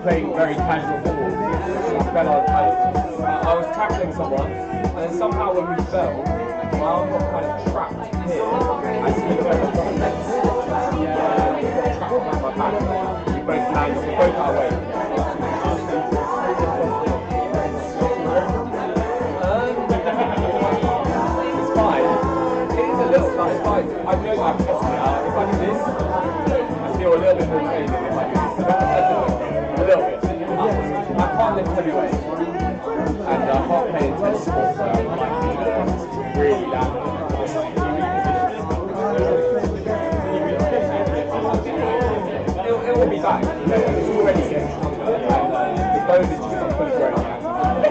Playing very casual football. I was tackling someone, and then somehow when we fell, my arm got kind of trapped here. I see the trapped around my back. We both landed, we both our way. It's fine. It is a little, but it's fine. I know I can test it out. If I do this, I feel a little bit more pain than if I do this. A little bit. I can't lift heavy weights, and I can't play intense sports, so I'm like really down. It will be back. It's already getting stronger, and the bone is just not fully grown yet. I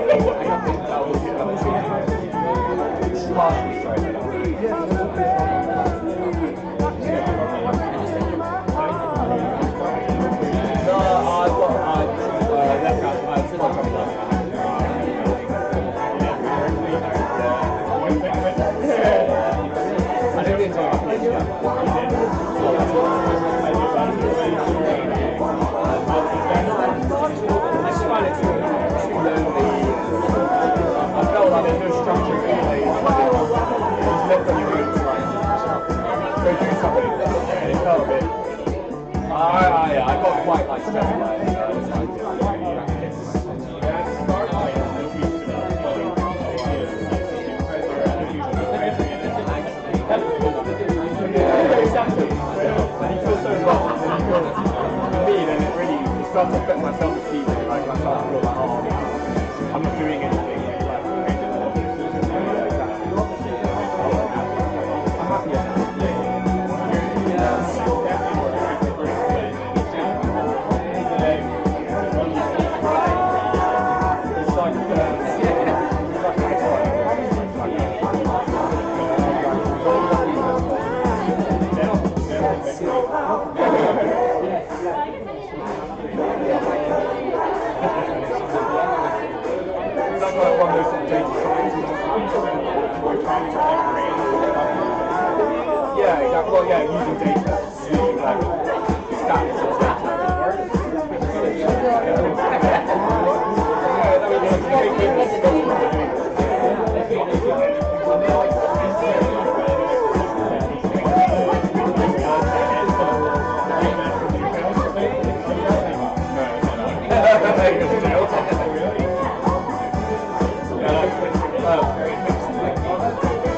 think that will be another 2 years. Partially sorry. No, I've got left out. I don't think I just find it too lonely. I felt like there's no structure in the place. Just left on your own to like go do something, and it felt a bit. I got quite like stressed by it. Exactly. And you feel so lost. And you feel, for me, then it really starts to affect my self-esteem. Like I start to feel like, oh, I'm not doing anything. I'm happy now. Yeah, exactly. Well, yeah, using data. Using like stats or data.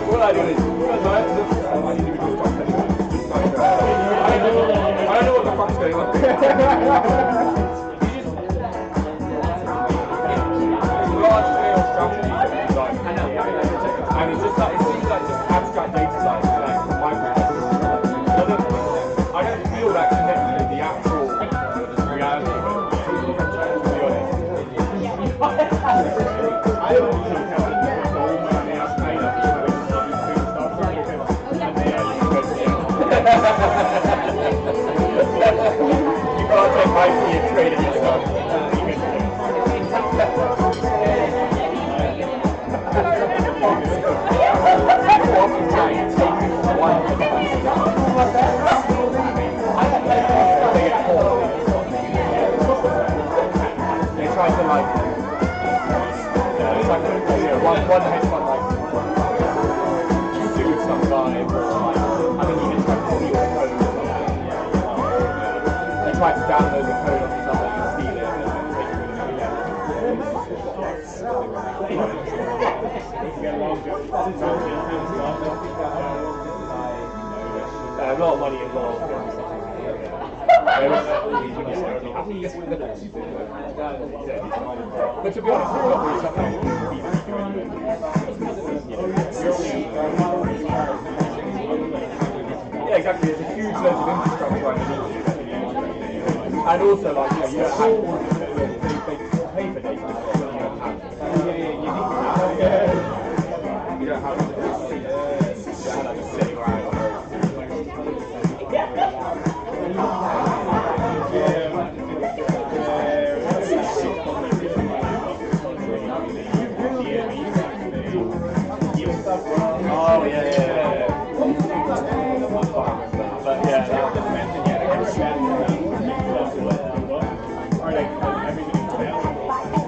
What I do is, I don't know what the fuck's going on. Large scale strategy design. And it's just like, it seems like just abstract data science, like microprocessors. I don't feel that connected with the actual reality of it, to be honest. I don't think you can't take my fee and trade it yourself. They try to like, it's like one hedge fund like sued some guy for like, I think even tried to steal the code. They tried to download the code onto something and steal it and then take it with a lot of money involved. But to be honest, it's not really something yeah, exactly. There's a huge load of infrastructure underneath you. And also, like, you don't have all of it. They pay for data. You don't have like sitting around. Oh yeah. But yeah,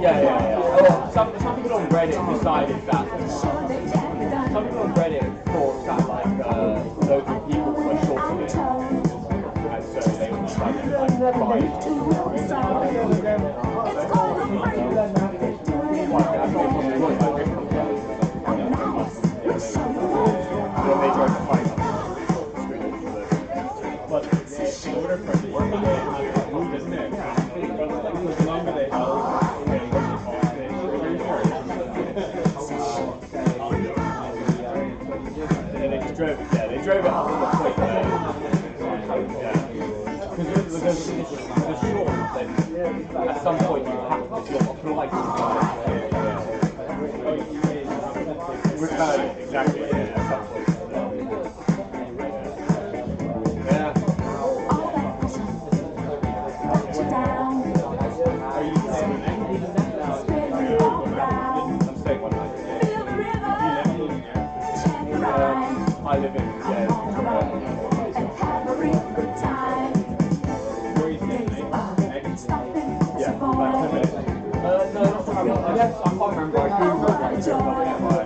Oh, some people on Reddit decided that. Some people on Reddit thought that like loads of people were shorting it, and so they were decided to buy it. But in order for it to work, it has to move, isn't it? The longer they hold, they drove it up to the point where, because the short, then at some point you have to just apply to return it, exactly, at some point. I live in, no, not from I can't remember.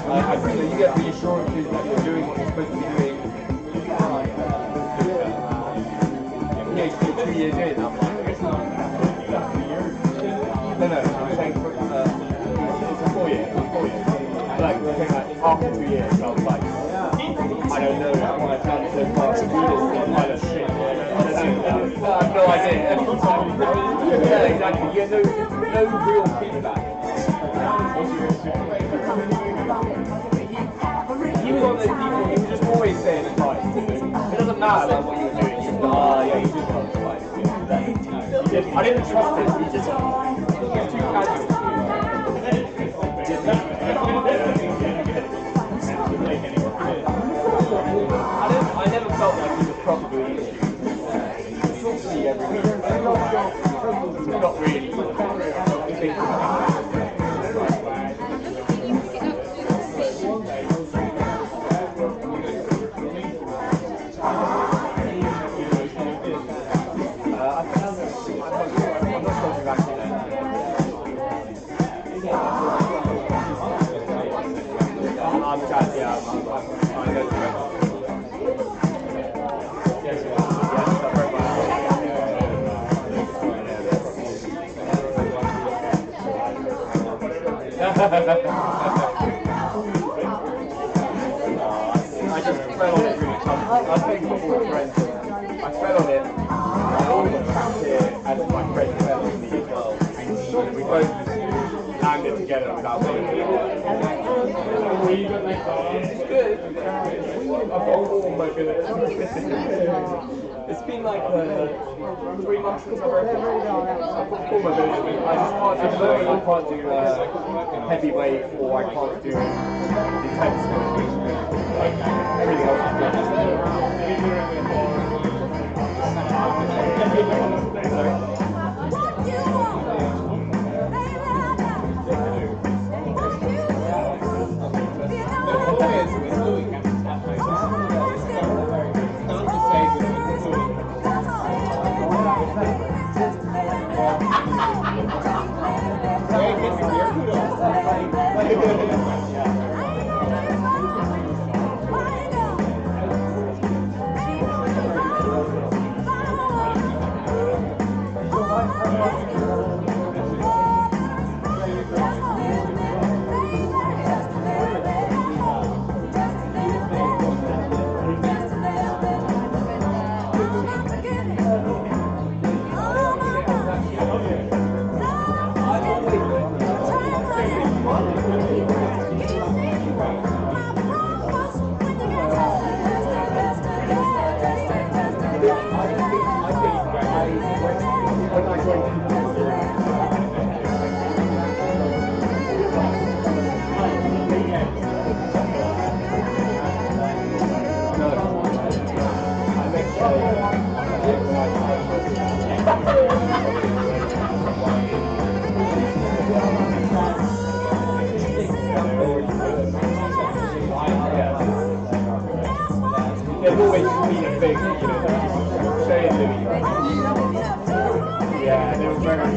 I googled you get reassurances that you're doing what you're supposed to be doing. Yeah, you do 2 years in, I'm like, no, I'm saying for, it's 4 years, Like, I think like after 2 years, I was like, I don't know what I've done so far to do this kind of shit. I have no idea. Yeah, exactly. You get no real feedback. He was one of those people, he was just always saying advice. It doesn't matter like what you were doing. He was like, yeah, you just got advice. I didn't trust him, he was too casual. I never felt like he was probably talking to me every week. Not really. I'm not talking about that. I just fell on it really chunky. I think before friends. I fell on it. I almost trapped it, and my friend fell on me as well. And we both just landed together without being It's good. I've got more mobility. It's been like 3 months since I broke it. I've got full mobility. I just can't, at the moment, I can't do heavyweight or I can't do intense movement. Like, everything else is good. Sorry? There's always been a thing, you know, Shea and Libby. Yeah, they were very...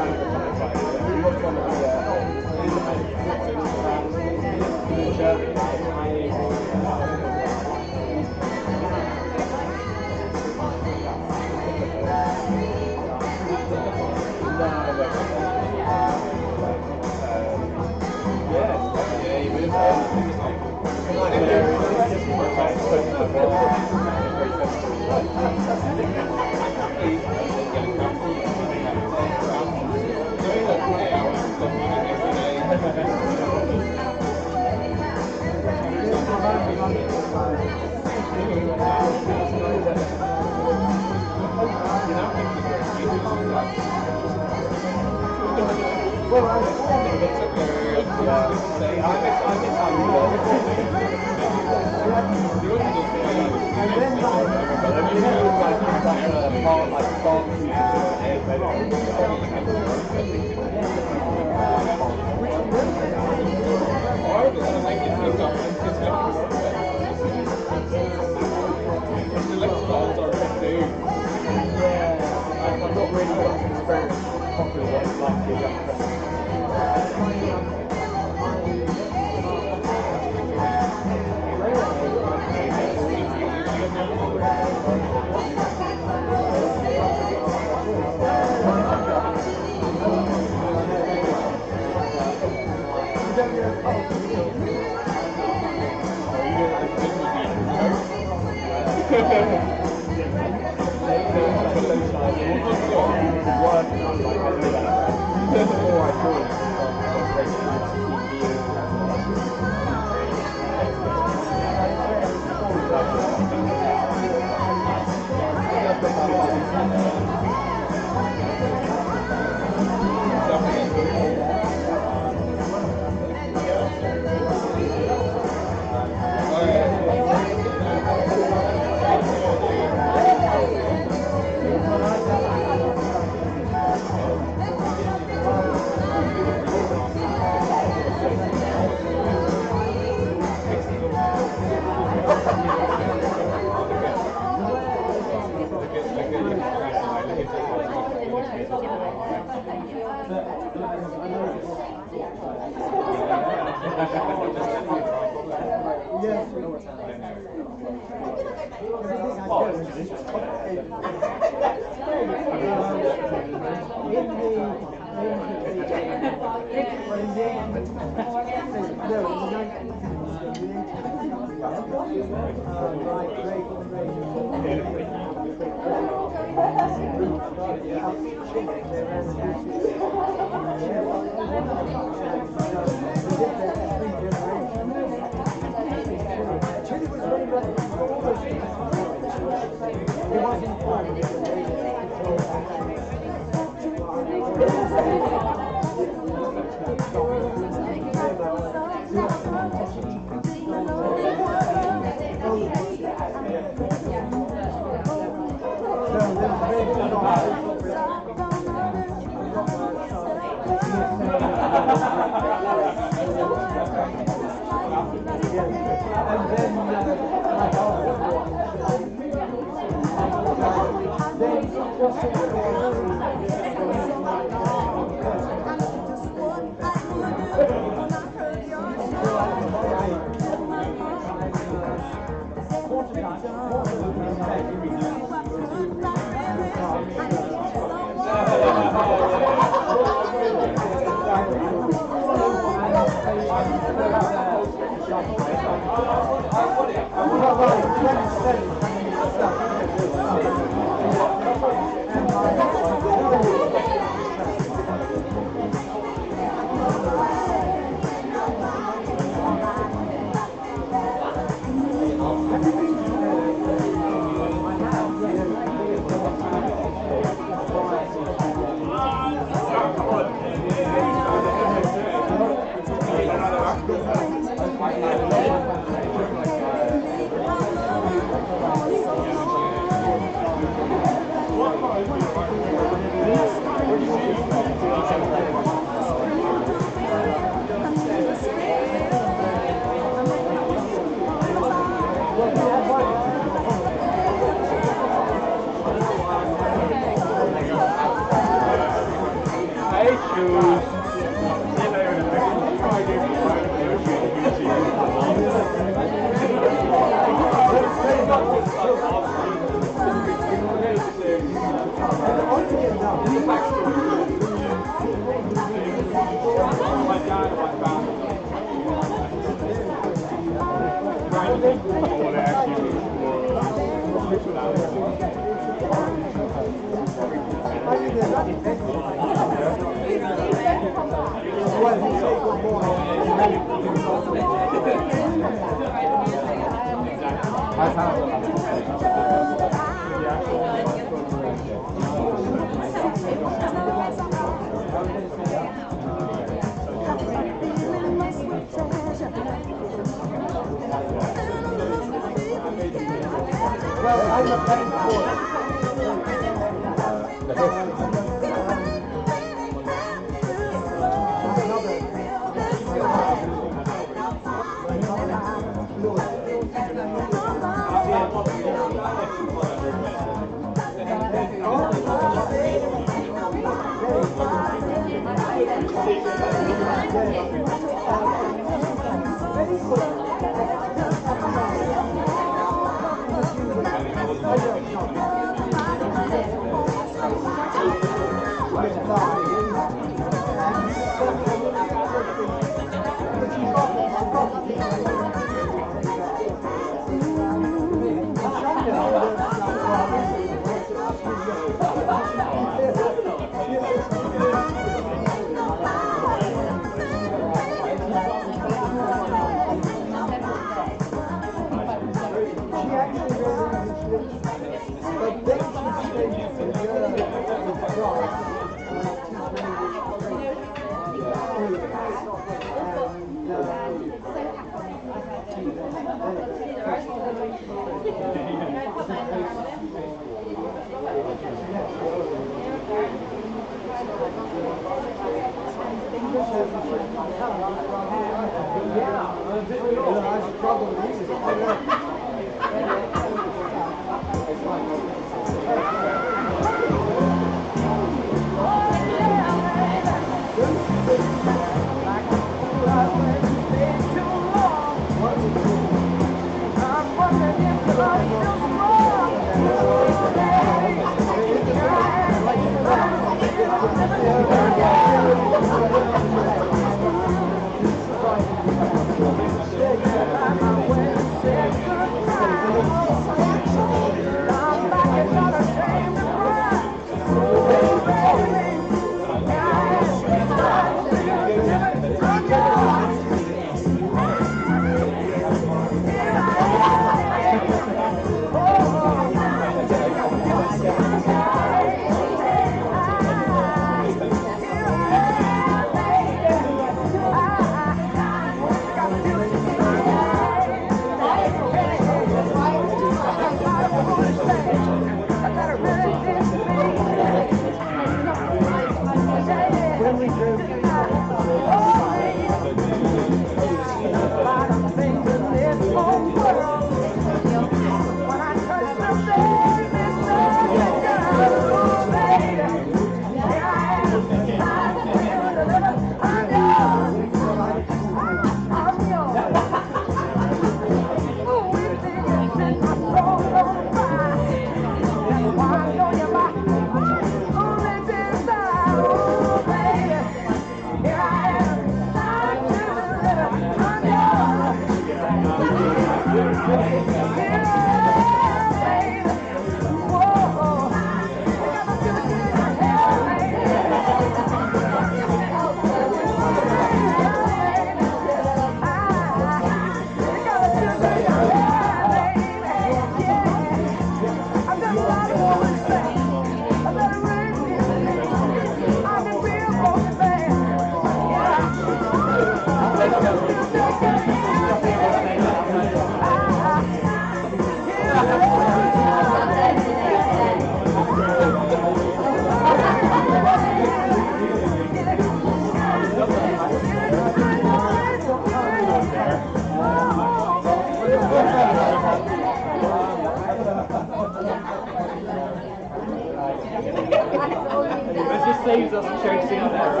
That just saves us chasing there,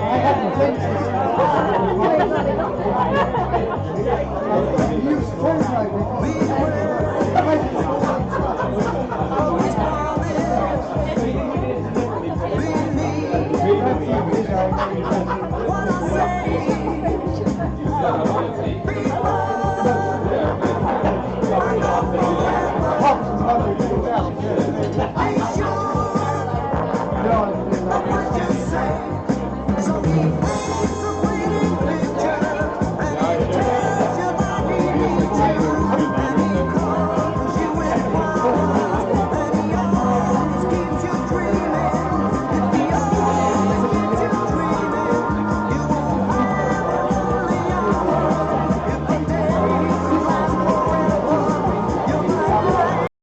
I haven't